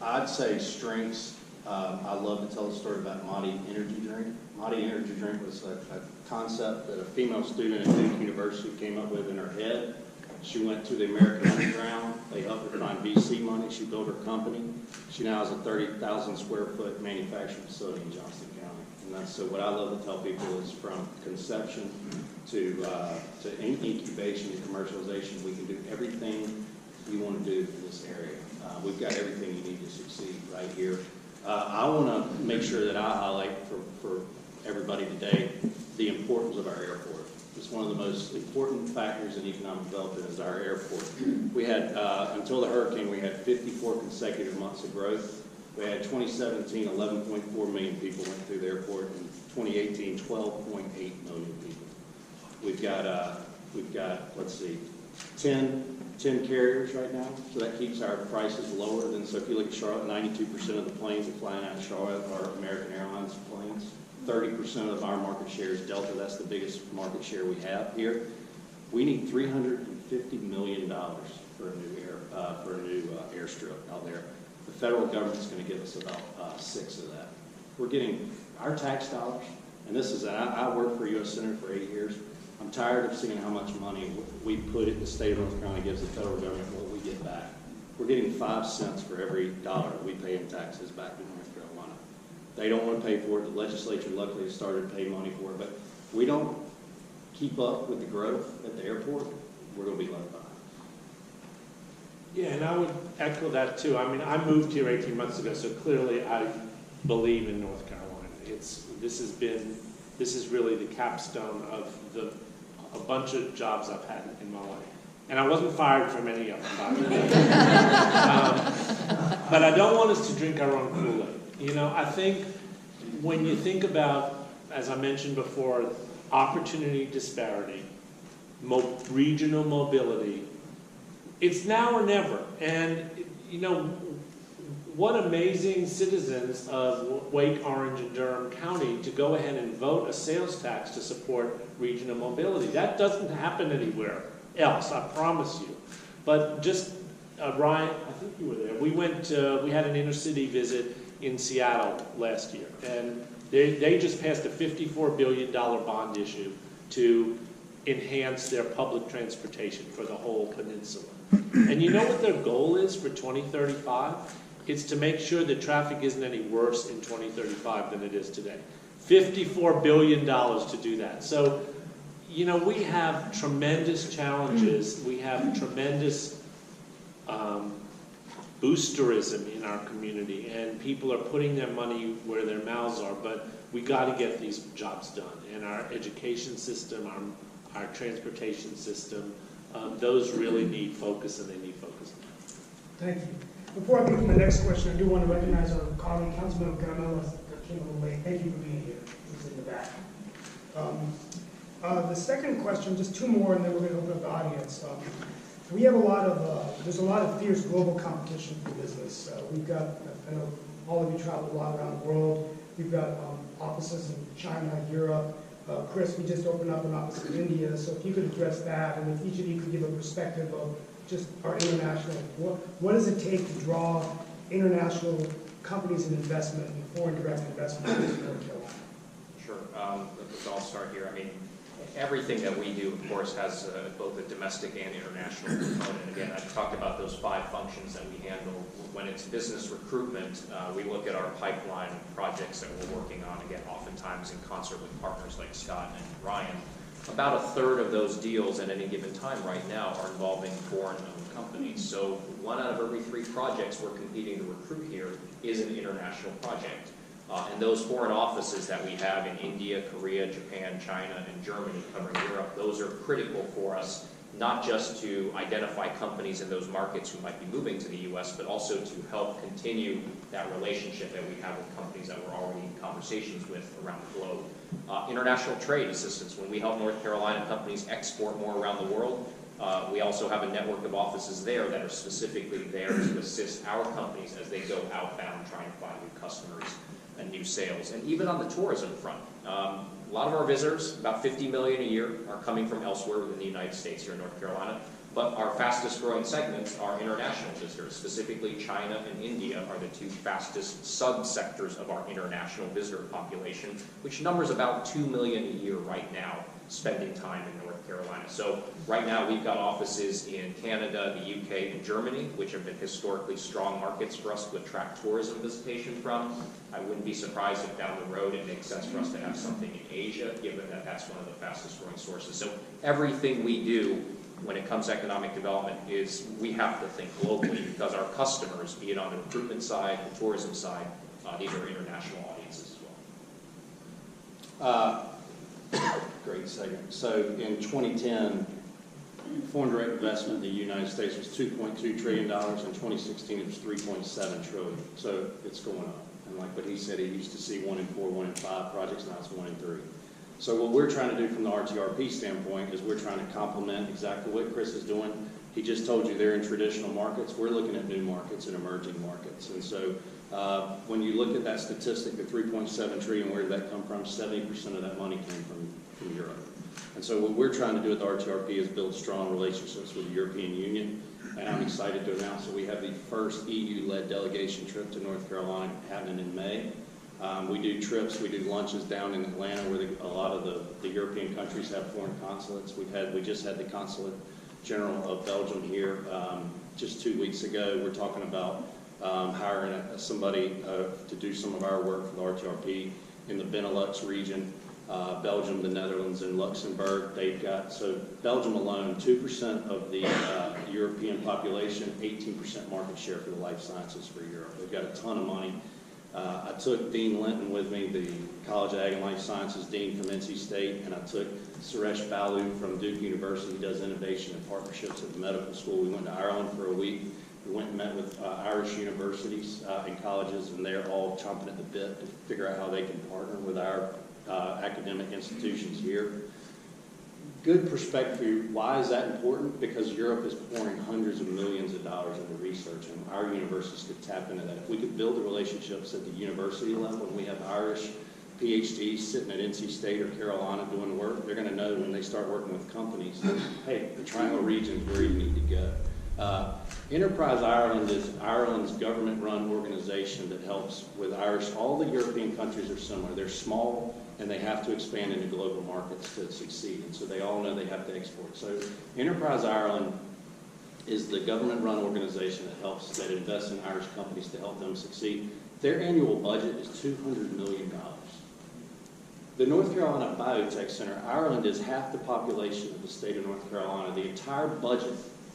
I'd say strengths. I love to tell the story about Mahdi Energy Drink. Mahdi Energy Drink was a concept that a female student at Duke University came up with in her head. She went to the American Underground. They helped her find VC money. She built her company. She now has a 30,000 square foot manufacturing facility in Johnston County. And so what I love to tell people is from conception to incubation to commercialization, we can do everything you want to do in this area. We've got everything you need to succeed right here. I want to make sure that I highlight for everybody today the importance of our airport. It's one of the most important factors in economic development is our airport. We had, until the hurricane, we had 54 consecutive months of growth. We had 2017, 11.4 million people went through the airport. In 2018, 12.8 million people. We've got, let's see, 10 carriers right now, so that keeps our prices lower than, so if you look at Charlotte, 92% of the planes that fly out of Charlotte are American Airlines planes. 30% of our market share is Delta. That's the biggest market share we have here. We need $350 million for a new airstrip out there. The federal government's going to give us about 6 of that. We're getting our tax dollars, and this is, I worked for U.S. Senator for 8 years. I'm tired of seeing how much money we put in the state of North Carolina gives the federal government what we get back. We're getting 5 cents for every dollar that we pay in taxes back to North Carolina. They don't want to pay for it. The legislature luckily has started to pay money for it, but we don't keep up with the growth at the airport, we're going to be left behind. Yeah, and I would echo that too. I mean, I moved here 18 months ago, so clearly I believe in North Carolina. This is really the capstone of a bunch of jobs I've had in my life. And I wasn't fired from any of them, by the way. But I don't want us to drink our own Kool-Aid. You know, I think when you think about, as I mentioned before, opportunity disparity, regional mobility, it's now or never. And, you know, what amazing citizens of Wake, Orange, and Durham County to go ahead and vote a sales tax to support regional mobility. That doesn't happen anywhere else, I promise you. But just, Ryan, I think you were there. We had an inner-city visit in Seattle last year, and they just passed a $54 billion bond issue to enhance their public transportation for the whole peninsula. And you know what their goal is for 2035? It's to make sure that traffic isn't any worse in 2035 than it is today. $54 billion to do that. So, you know, we have tremendous challenges. We have tremendous boost tourism in our community, and people are putting their money where their mouths are, but we got to get these jobs done. And our education system, our transportation system, those really need focus, and they need focus. Thank you. Before I get to the next question, I do want to recognize our colleague, Councilman Caramel, that came a little late. Thank you for being here. He's in the back. The second question, just two more, and then we're going to open up the audience. We have there's a lot of fierce global competition for business. We've got, I know all of you travel a lot around the world. We've got offices in China, Europe. Chris, we just opened up an office in India, so if you could address that, and if each of you could give a perspective of just our international, what does it take to draw international companies and investment and foreign direct investment into North Carolina? Sure. I'll start here. I mean, everything that we do, of course, has both a domestic and international component. Again, I've talked about those 5 functions that we handle. When it's business recruitment, we look at our pipeline of projects that we're working on, again, oftentimes in concert with partners like Scott and Ryan. About a third of those deals at any given time right now are involving foreign-owned companies. So 1 out of every 3 projects we're competing to recruit here is an international project. And those foreign offices that we have in India, Korea, Japan, China, and Germany covering Europe, those are critical for us, not just to identify companies in those markets who might be moving to the U.S., but also to help continue that relationship that we have with companies that we're already in conversations with around the globe. International trade assistance. When we help North Carolina companies export more around the world, we also have a network of offices there that are specifically there to assist our companies as they go outbound trying to find new customers and new sales. And even on the tourism front, a lot of our visitors, about 50 million a year, are coming from elsewhere within the United States here in North Carolina. But our fastest growing segments are international visitors. Specifically, China and India are the 2 fastest subsectors of our international visitor population, which numbers about 2 million a year right now spending time in North Carolina. So right now we've got offices in Canada, the UK, and Germany, which have been historically strong markets for us to attract tourism visitation from. I wouldn't be surprised if down the road it makes sense for us to have something in Asia, given that that's one of the fastest growing sources. So everything we do when it comes to economic development is we have to think globally, because our customers, be it on the recruitment side, the tourism side, these are international audiences as well. Great segment. So in 2010, foreign direct investment in the United States was $2.2 trillion. In 2016, it was $3.7 trillion. So it's going up. And like what he said, he used to see 1 in 4, 1 in 5 projects. Now it's 1 in 3. So what we're trying to do from the RTRP standpoint is we're trying to complement exactly what Chris is doing. He just told you they're in traditional markets. We're looking at new markets and emerging markets. And so when you look at that statistic, the 3.7 trillion, where did that come from? 70% of that money came from Europe. And so what we're trying to do with the RTRP is build strong relationships with the European Union. And I'm excited to announce that we have the first EU-led delegation trip to North Carolina happening in May. We do trips, we do lunches down in Atlanta where a lot of the European countries have foreign consulates. We just had the Consulate General of Belgium here just 2 weeks ago. We're talking about hiring somebody to do some of our work for the RTRP in the Benelux region. Belgium, the Netherlands, and Luxembourg, they've got, so Belgium alone, 2% of the European population, 18% market share for the life sciences for Europe. They've got a ton of money. I took Dean Linton with me, the College of Ag and Life Sciences Dean from NC State, and I took Suresh Balu from Duke University, who does innovation and partnerships at the medical school. We went to Ireland for a week. We went and met with Irish universities and colleges, and they're all chomping at the bit to figure out how they can partner with our academic institutions here. Good perspective for you. Why is that important? Because Europe is pouring hundreds of millions of dollars into research, and our universities could tap into that. If we could build the relationships at the university level, and we have Irish PhDs sitting at NC State or Carolina doing the work, they're going to know when they start working with companies, hey, the Triangle region is where you need to go. Enterprise Ireland is Ireland's government-run organization that helps with Irish. All the European countries are similar. They're small, and they have to expand into global markets to succeed. And so they all know they have to export. So Enterprise Ireland is the government-run organization that invests in Irish companies to help them succeed. Their annual budget is $200 million. The North Carolina Biotech Center, Ireland is half the population of the state of North Carolina. The entire budget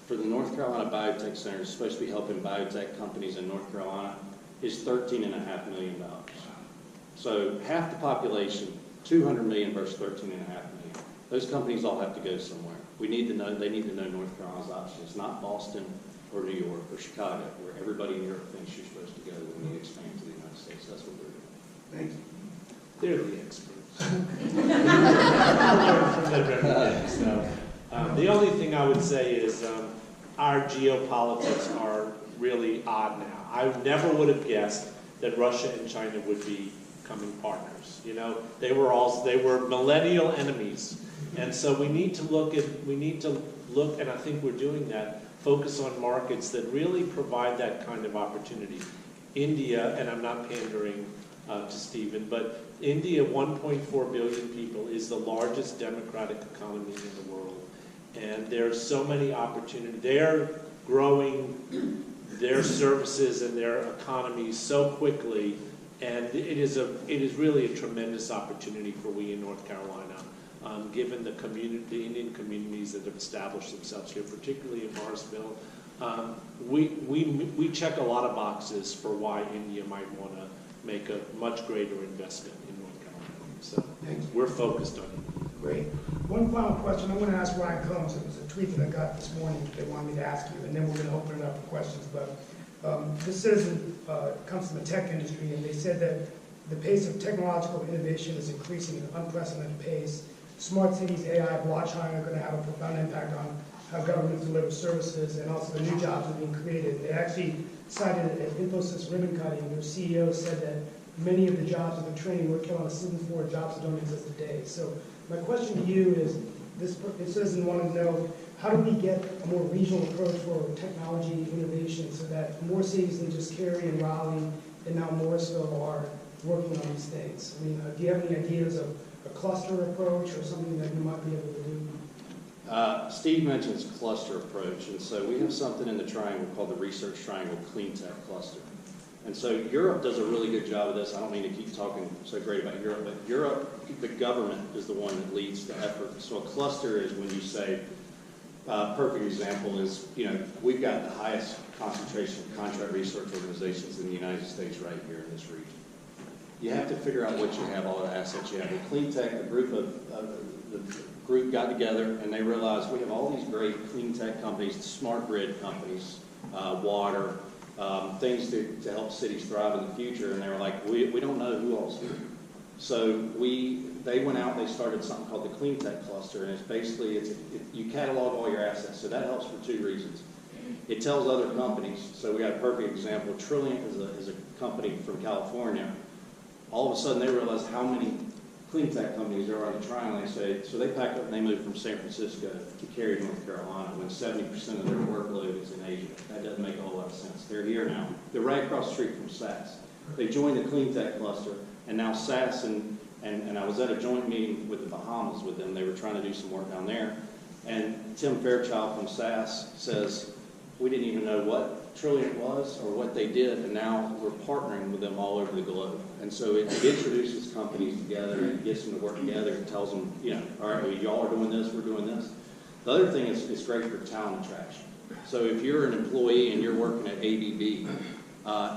for the North Carolina Biotech Center, is supposed to be helping biotech companies in North Carolina, is $13.5 million. So half the population, 200 million versus 13.5 million. Those companies all have to go somewhere. We need to know, they need to know North Carolina's options, not Boston or New York or Chicago, where everybody in Europe thinks you're supposed to go when you expand to the United States. That's what we're doing. Thank you. They're the experts. From the very beginning. So, the only thing I would say is our geopolitics are really odd now. I never would have guessed that Russia and China would be becoming partners. You know, they were millennial enemies, and so we need to look, and I think we're doing that. Focus on markets that really provide that kind of opportunity. India, and I'm not pandering to Stephen, but India, 1.4 billion people, is the largest democratic economy in the world. And there's so many opportunities. They're growing their services and their economies so quickly, and it is really a tremendous opportunity for we in North Carolina, given the Indian communities that have established themselves here, particularly in Morrisville. We check a lot of boxes for why India might want to make a much greater investment in North Carolina. So we're focused on it. Great. One final question. I want to ask Ryan Combs. It was a tweet that I got this morning that they wanted me to ask you, and then we're going to open it up for questions. But this citizen comes from the tech industry, and they said that the pace of technological innovation is increasing at an unprecedented pace. Smart cities, AI, blockchain are going to have a profound impact on how governments deliver services, and also the new jobs are being created. They actually cited at Infosys ribbon cutting, their CEO said that many of the jobs that they're training North Carolina citizens for are jobs that don't exist today. So my question to you is, this citizen wanted to know, how do we get a more regional approach for technology innovation so that more cities than just Cary and Raleigh and now Morrisville are working on these things? I mean, do you have any ideas of a cluster approach or something that you might be able to do? Steve mentions cluster approach, and so we have something in the triangle called the Research Triangle Clean Tech Cluster. And so Europe does a really good job of this. I don't mean to keep talking so great about Europe, but Europe, the government is the one that leads the effort. So a cluster is when you say, perfect example is, you know, we've got the highest concentration of contract research organizations in the United States right here in this region. You have to figure out what you have, all the assets you have. With Clean Tech, the group got together and they realized we have all these great clean tech companies, smart grid companies, water, things to help cities thrive in the future. And they were like, we don't know who else here. So they went out, they started something called the Clean Tech Cluster, and it's basically, you catalog all your assets. So that helps for two reasons. It tells other companies, so we got a perfect example. Trilliant is a company from California. All of a sudden they realized how many clean tech companies there are on the triangle. So they packed up and they moved from San Francisco to Cary, North Carolina, when 70% of their workload is in Asia. That doesn't make a whole lot of sense. They're here now. They're right across the street from SAS. They joined the Clean Tech Cluster, and now SAS and I was at a joint meeting with the Bahamas with them. They were trying to do some work down there. And Tim Fairchild from SAS says, we didn't even know what Trilliant was or what they did, and now we're partnering with them all over the globe. And so it introduces companies together and gets them to work together and tells them, you know, all right, well, y'all are doing this, we're doing this. The other thing is it's great for talent attraction. So if you're an employee and you're working at ABB,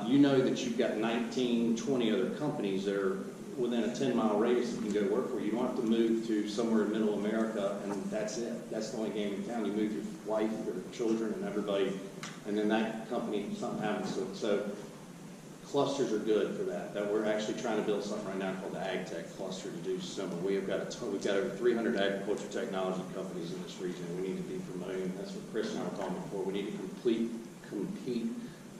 you know that you've got 19, 20 other companies that are within a 10-mile radius that you can go work for. You don't have to move to somewhere in middle America, and that's it. That's the only game in town. You move your wife, your children, and everybody, and then that company, something happens to it. So clusters are good for that. We're actually trying to build something right now called the Ag Tech Cluster to do similar. We've got over 300 agriculture technology companies in this region, and we need to be promoting. That's what Chris and I were talking before. We need to compete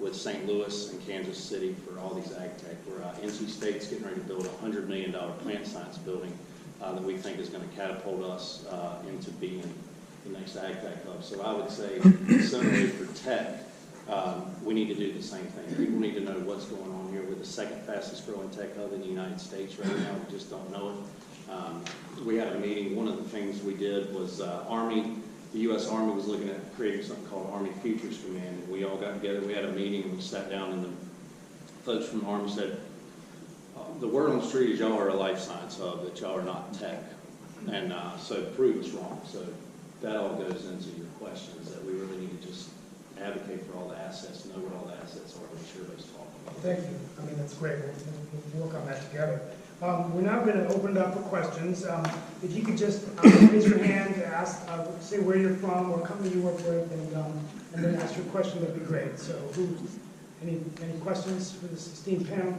with St. Louis and Kansas City for all these ag tech. Where NC State's getting ready to build a $100 million plant science building that we think is going to catapult us into being the next ag tech hub. So I would say, similarly for tech, we need to do the same thing. People need to know what's going on here. We're the second fastest growing tech hub in the United States right now. We just don't know it. We had a meeting. One of the things we did was the U.S. Army was looking at creating something called Army Futures Command. And we all got together, we had a meeting, and we sat down, and the folks from the Army said, the word on the street is y'all are a life science hub, that y'all are not tech. And so prove us wrong. So that all goes into your questions, that we really need to advocate for all the assets, know what all the assets are, make sure everybody's talking. Thank you. I mean, that's great. We'll work on that together. We're now going to open it up for questions. If you could just raise your hand, ask, say where you're from, what company you work with, and then ask your question, that'd be great. So, any questions for this esteemed panel?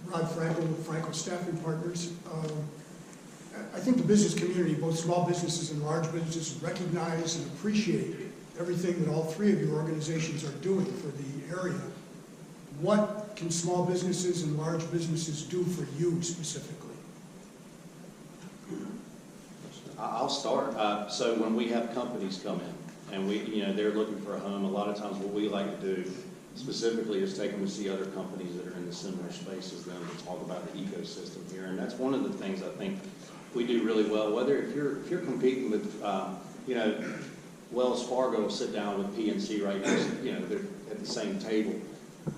Rod Frankel with Frankel Staffing Partners. I think the business community, both small businesses and large businesses, recognize and appreciate everything that all three of your organizations are doing for the area. What can small businesses and large businesses do for you specifically? I'll start. So when we have companies come in and they're looking for a home, a lot of times what we like to do specifically is take them to see other companies that are in the similar space as them to talk about the ecosystem here. And that's one of the things I think we do really well. Whether if you're competing with, Wells Fargo will sit down with PNC right now, they're at the same table.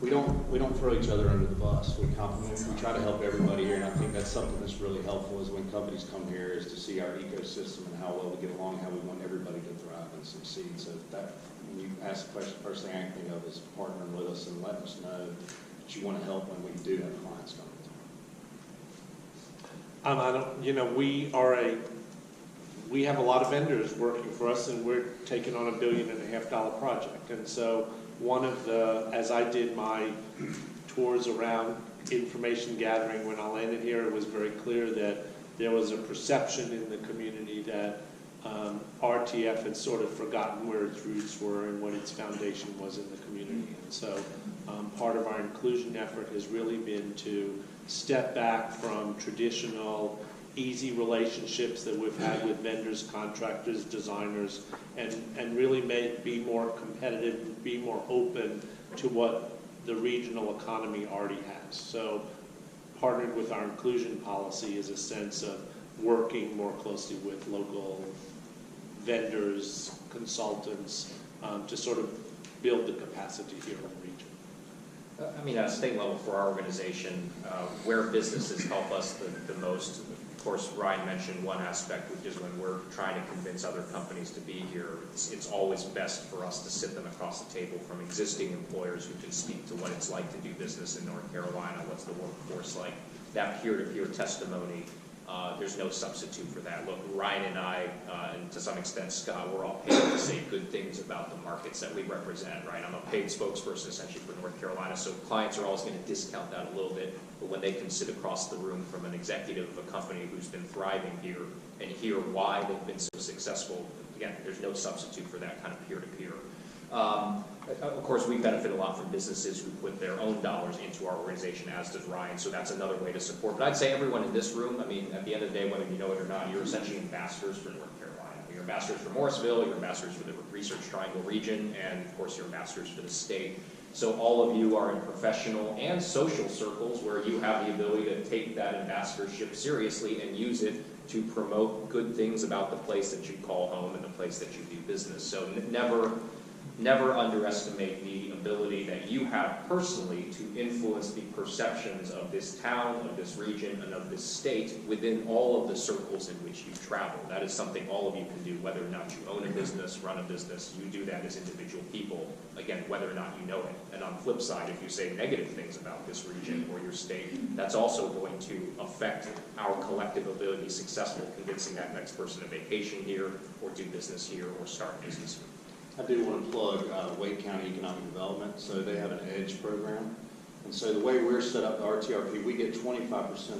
We don't throw each other under the bus. We compliment. We try to help everybody here, and I think that's something that's really helpful is when companies come here is to see our ecosystem and how well we get along, how we want everybody to thrive and succeed. So that when you ask the question, first thing I can think of is partnering with us and letting us know that you want to help when we do have clients coming. We have a lot of vendors working for us, and we're taking on $1.5 billion project. And so as I did my tours around information gathering when I landed here, it was very clear that there was a perception in the community that RTF had sort of forgotten where its roots were and what its foundation was in the community. And so part of our inclusion effort has really been to step back from traditional easy relationships that we've had with vendors, contractors, designers, and really be more competitive, be more open to what the regional economy already has. So partnered with our inclusion policy is a sense of working more closely with local vendors, consultants, to sort of build the capacity here in the region. At a state level for our organization, where businesses help us the most, of course, Ryan mentioned one aspect, which is when we're trying to convince other companies to be here, it's always best for us to sit them across the table from existing employers who can speak to what it's like to do business in North Carolina, what's the workforce like. That peer-to-peer testimony, there's no substitute for that. Look, Ryan and I, and to some extent Scott, we're all paid to say good things about the markets that we represent, right? I'm a paid spokesperson essentially for North Carolina, so clients are always going to discount that a little bit, but when they can sit across the room from an executive of a company who's been thriving here and hear why they've been so successful, again, there's no substitute for that kind of peer-to-peer. Of course, we benefit a lot from businesses who put their own dollars into our organization, as does Ryan, so that's another way to support. But I'd say everyone in this room, at the end of the day, whether you know it or not, you're essentially ambassadors for North Carolina. You're ambassadors for Morrisville, you're ambassadors for the Research Triangle region, and of course, you're ambassadors for the state. So all of you are in professional and social circles where you have the ability to take that ambassadorship seriously and use it to promote good things about the place that you call home and the place that you do business. So never underestimate the ability that you have personally to influence the perceptions of this town, of this region, and of this state within all of the circles in which you travel. That is something all of you can do, whether or not you own a business, run a business, you do that as individual people, again, whether or not you know it. And on the flip side, if you say negative things about this region or your state, that's also going to affect our collective ability to be successful convincing that next person to vacation here, or do business here, or start a business here. I do want to plug Wake County Economic Development. So they have an EDGE program. And so the way we're set up, the RTRP, we get 25%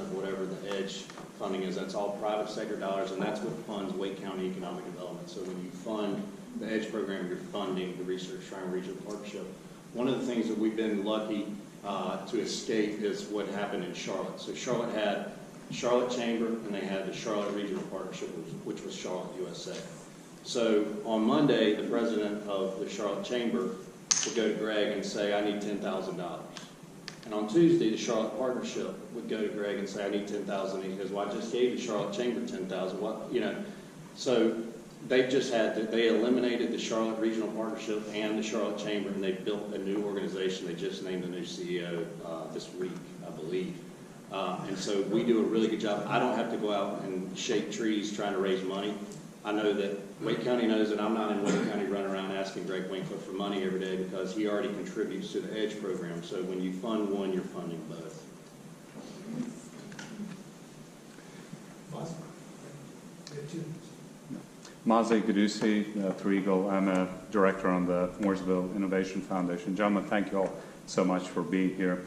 of whatever the EDGE funding is. That's all private sector dollars, and that's what funds Wake County Economic Development. So when you fund the EDGE program, you're funding the Research Triangle Regional Partnership. One of the things that we've been lucky to escape is what happened in Charlotte. So Charlotte had Charlotte Chamber, and they had the Charlotte Regional Partnership, which was Charlotte, USA. So on Monday, the president of the Charlotte Chamber would go to Greg and say, I need $10,000. And on Tuesday, the Charlotte Partnership would go to Greg and say, I need $10,000. And he goes, well, I just gave the Charlotte Chamber $10,000. What, So they they eliminated the Charlotte Regional Partnership and the Charlotte Chamber, and they built a new organization. They just named a new CEO this week, I believe. And so we do a really good job. I don't have to go out and shake trees trying to raise money. I know that Wake County knows that I'm not in Wake County running around asking Greg Winkler for money every day because he already contributes to the EDGE program. So when you fund one, you're funding both. Maze Gadusi, Three Eagle. I'm a director on the Morrisville Innovation Foundation. Gentlemen, thank you all so much for being here.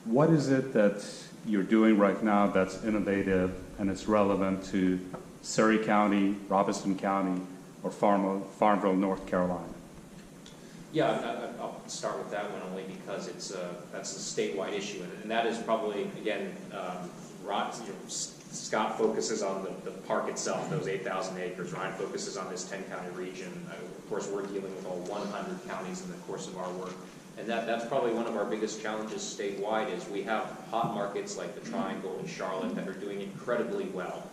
What is it that you're doing right now that's innovative and it's relevant to Surrey County, Robeson County, or Farmville, North Carolina? Yeah, I'll start with that one only because that's a statewide issue, and that is probably, again, Scott focuses on the park itself, those 8,000 acres. Ryan focuses on this 10-county region. Of course, we're dealing with all 100 counties in the course of our work. And that's probably one of our biggest challenges statewide is we have hot markets like the Triangle and Charlotte that are doing incredibly well.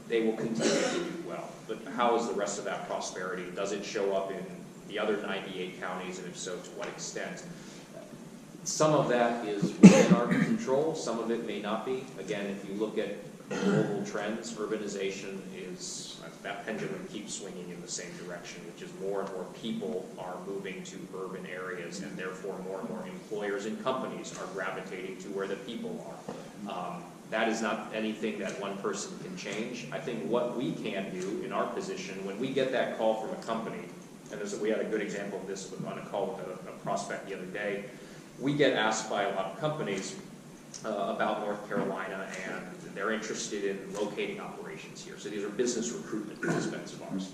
They will continue to do well. But how is the rest of that prosperity? Does it show up in the other 98 counties, and if so, to what extent? Some of that is within our control. Some of it may not be. Again, if you look at global trends, urbanization is, that pendulum keeps swinging in the same direction, which is more and more people are moving to urban areas, and therefore more and more employers and companies are gravitating to where the people are. That is not anything that one person can change. I think what we can do in our position, when we get that call from a company, and we had a good example of this on a call with a prospect the other day, we get asked by a lot of companies about North Carolina, and they're interested in locating operations here. So these are business recruitment participants of ours.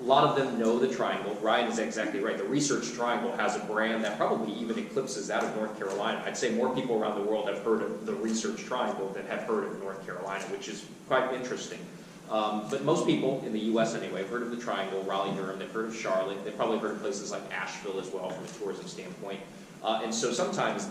A lot of them know the Triangle. Ryan is exactly right. The Research Triangle has a brand that probably even eclipses that of North Carolina. I'd say more people around the world have heard of the Research Triangle than have heard of North Carolina, which is quite interesting. But most people in the U.S. anyway have heard of the Triangle, Raleigh-Durham. They've heard of Charlotte. They've probably heard of places like Asheville as well from a tourism standpoint. And so sometimes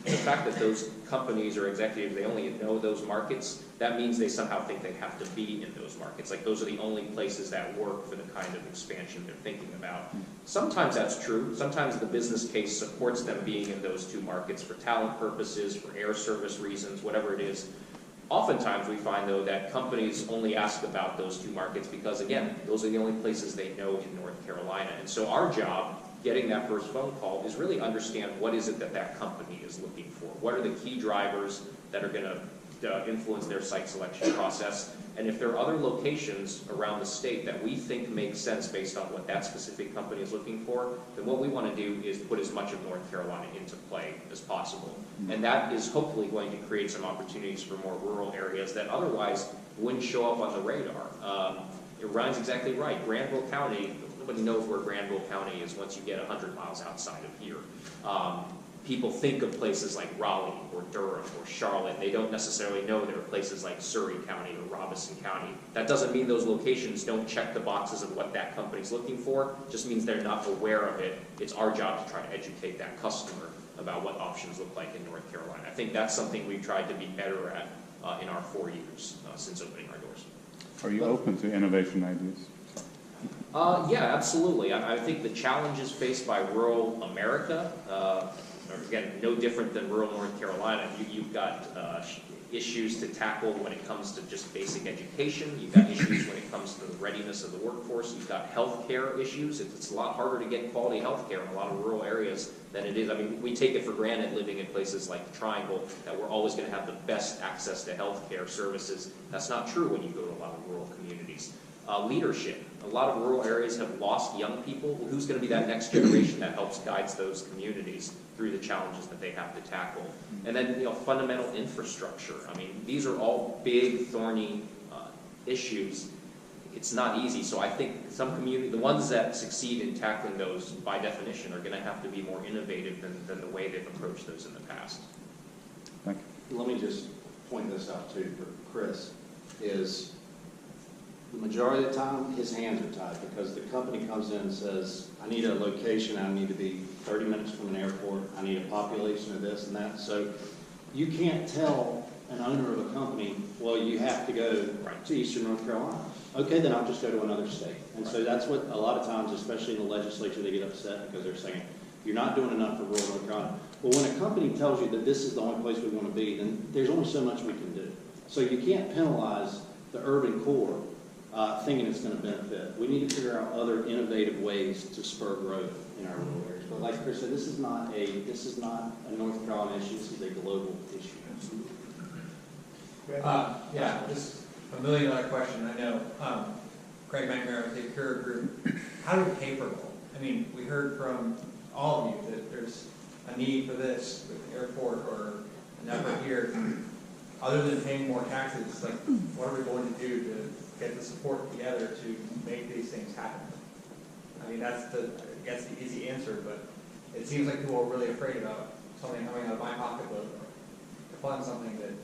the fact that those companies or executives, they only know those markets, that means they somehow think they have to be in those markets. Like those are the only places that work for the kind of expansion they're thinking about. Sometimes that's true. Sometimes the business case supports them being in those two markets for talent purposes, for air service reasons, whatever it is. Oftentimes we find, though, that companies only ask about those two markets because, again, those are the only places they know in North Carolina. And so our job, getting that first phone call, is really understand what is it that that company is looking for. What are the key drivers that are going to influence their site selection process? And if there are other locations around the state that we think make sense based on what that specific company is looking for, then what we want to do is put as much of North Carolina into play as possible. And that is hopefully going to create some opportunities for more rural areas that otherwise wouldn't show up on the radar. Ryan's exactly right. Granville County, nobody knows where Granville County is once you get 100 miles outside of here. People think of places like Raleigh or Durham or Charlotte. They don't necessarily know there are places like Surrey County or Robeson County. That doesn't mean those locations don't check the boxes of what that company's looking for. It just means they're not aware of it. It's our job to try to educate that customer about what options look like in North Carolina. I think that's something we've tried to be better at in our 4 years since opening our doors. Are you open to innovation ideas? Yeah, absolutely. I think the challenges faced by rural America are, again, no different than rural North Carolina. You've got issues to tackle when it comes to just basic education. You've got issues when it comes to the readiness of the workforce. You've got healthcare issues. It's a lot harder to get quality healthcare in a lot of rural areas than it is. I mean, we take it for granted living in places like the Triangle that we're always going to have the best access to healthcare services. That's not true when you go to a lot of rural communities. Leadership. A lot of rural areas have lost young people. Well, who's going to be that next generation that helps guide those communities through the challenges that they have to tackle? And then, fundamental infrastructure. I mean, these are all big, thorny issues. It's not easy. So I think some community, the ones that succeed in tackling those, by definition, are going to have to be more innovative than the way they've approached those in the past. Thank you. Let me just point this out too for Chris, is the majority of the time, his hands are tied because the company comes in and says, I need a location, I need to be 30 minutes from an airport, I need a population of this and that. So you can't tell an owner of a company, well, you have to go to Eastern North Carolina. Okay, then I'll just go to another state. And so that's what a lot of times, especially in the legislature, they get upset because they're saying, you're not doing enough for rural North Carolina. Well, when a company tells you that this is the only place we want to be, then there's only so much we can do. So you can't penalize the urban core thinking it's going to benefit. We need to figure out other innovative ways to spur growth in our rural areas. But like Chris said, this is not a North Carolina issue. This is a global issue. Yeah, just $1 million question. I know Craig McNamara with the Cure Group. How do we pay for it? I mean, we heard from all of you that there's a need for this with the airport or an effort here. Other than paying more taxes, like, what are we going to do to get the support together to make these things happen? I mean, that's the easy answer, but it seems like people are really afraid about something coming out of my pocketbook to fund something that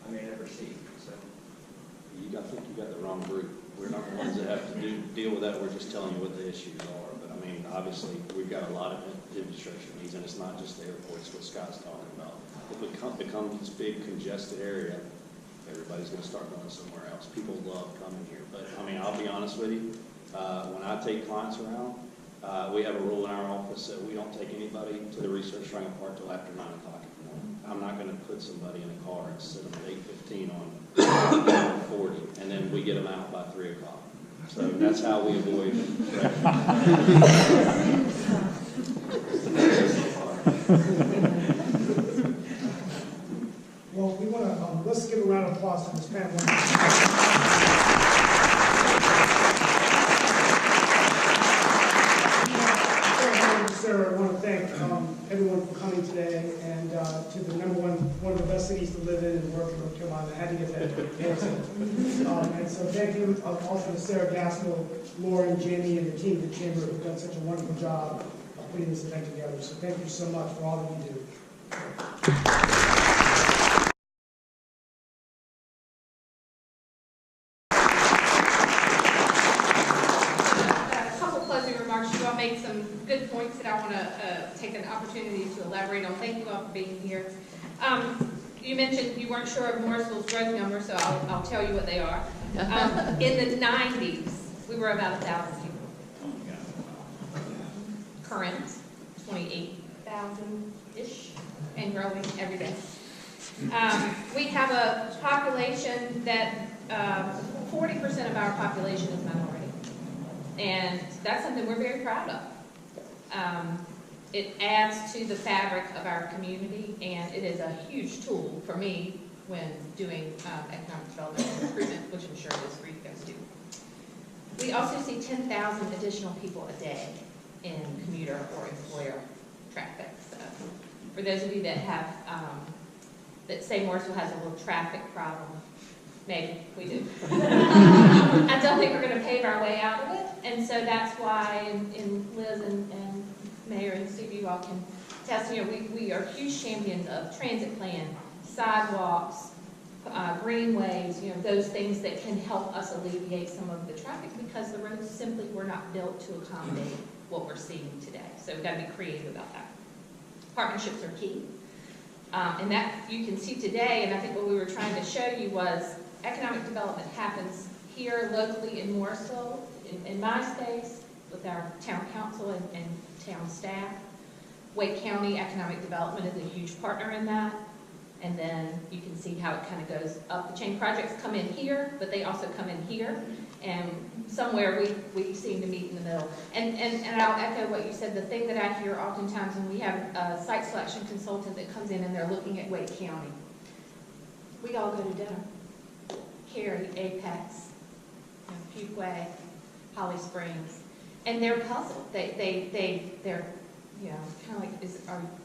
I may never see. So, I think you got the wrong group. We're not the ones that have to deal with that. We're just telling you what the issues are. But I mean, obviously, we've got a lot of infrastructure needs, and it's not just the airports. What Scott's talking about. If it becomes this big congested area, everybody's going to start going somewhere else. People love coming here. But I mean, I'll be honest with you. When I take clients around, we have a rule in our office that we don't take anybody to the Research Triangle Park till after 9 o'clock in the morning. I'm not going to put somebody in a car and sit them at 8:15 on 40, and then we get them out by 3 o'clock. So that's how we avoid Well, we want to, let's give a round of applause to this panel. Sarah, I want to thank everyone for coming today, and to the one of the best cities to live in and work in North Carolina. I had to get that answer. And so thank you also to Sarah Gaskill, Lauren, Jamie, and the team at the Chamber who've done such a wonderful job of putting this event together. So thank you so much for all that you do. Made some good points that I want to take an opportunity to elaborate on. Thank you all for being here. You mentioned you weren't sure of Morrisville's growth numbers, so I'll tell you what they are. In the 90s, we were about 1,000 people. Current, 28,000-ish, and growing every day. We have a population that 40% of our population is minority. And that's something we're very proud of. It adds to the fabric of our community, and it is a huge tool for me when doing economic development and recruitment, which I'm sure it is for you guys too. We also see 10,000 additional people a day in commuter or employer traffic. So for those of you that have, that say Morrisville has a little traffic problem, maybe we do. I don't think we're going to pave our way out of it, and so that's why, and Liz and Mayor and Steve, you all can test. You know, we are huge champions of transit plan, sidewalks, greenways. You know, those things that can help us alleviate some of the traffic because the roads simply were not built to accommodate what we're seeing today. So we've got to be creative about that. Partnerships are key, and that you can see today. And I think what we were trying to show you was economic development happens here locally in Morrisville, in my space, with our town council and town staff. Wake County Economic Development is a huge partner in that. And then you can see how it kind of goes up the chain. Projects come in here, but they also come in here. And somewhere we seem to meet in the middle. And I'll echo what you said. The thing that I hear oftentimes when we have a site selection consultant that comes in and they're looking at Wake County, we all go to dinner. Cary, Apex, Fuquay, Holly Springs, and they're puzzled. They're you know, kind of like,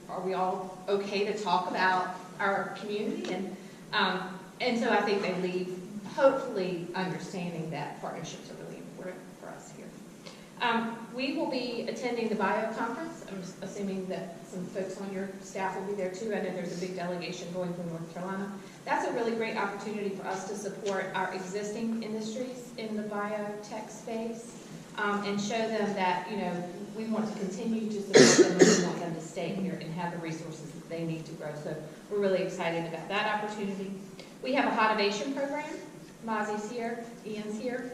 are we all okay to talk about our community? And so I think they leave hopefully understanding that partnerships are really important for us here. We will be attending the Bio Conference. I'm assuming that some folks on your staff will be there too. I know there's a big delegation going from North Carolina. That's a really great opportunity for us to support our existing industries in the biotech space and show them that, you know, we want to continue to support them and we want them to stay here and have the resources that they need to grow. So we're really excited about that opportunity. We have a Hotivation program. Mozzie's here, Ian's here.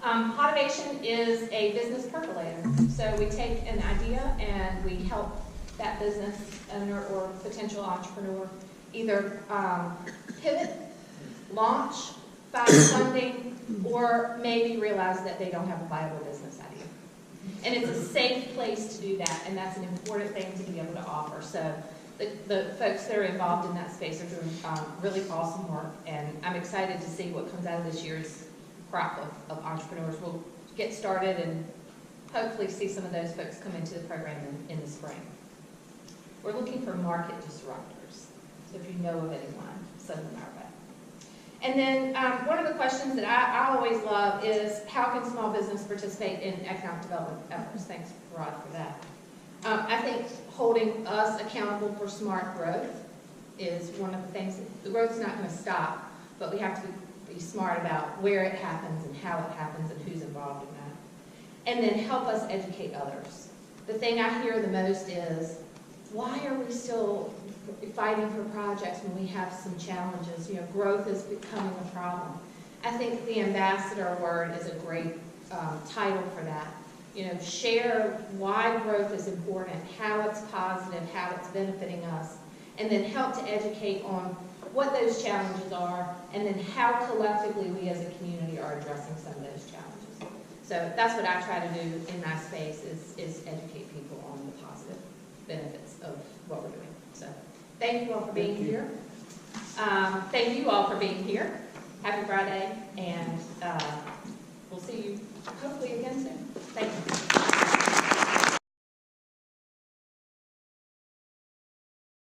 Hotivation is a business percolator. So we take an idea and we help that business owner or potential entrepreneur either pivot, launch, find funding, or maybe realize that they don't have a viable business idea. And it's a safe place to do that, and that's an important thing to be able to offer. So the folks that are involved in that space are doing really awesome work, and I'm excited to see what comes out of this year's crop of entrepreneurs. We'll get started and hopefully see some of those folks come into the program in the spring. We're looking for market disruptors, so if you know of anyone, send them our way. And then one of the questions that I always love is, how can small business participate in economic development efforts? Thanks, Rod, for that. I think holding us accountable for smart growth is one of the things. The growth's not going to stop, but we have to be smart about where it happens and how it happens and who's involved in that. And then help us educate others. The thing I hear the most is, why are we still fighting for projects when we have some challenges? You know, growth is becoming a problem. I think the ambassador word is a great title for that. You know, share why growth is important, how it's positive, how it's benefiting us, and then help to educate on what those challenges are, and then how collectively we as a community are addressing some of those challenges. So that's what I try to do in my space, is educate people on the positive benefits of what we're doing. So thank you all for being here. Thank you all for being here. Happy Friday, and we'll see you hopefully again soon. Thank you.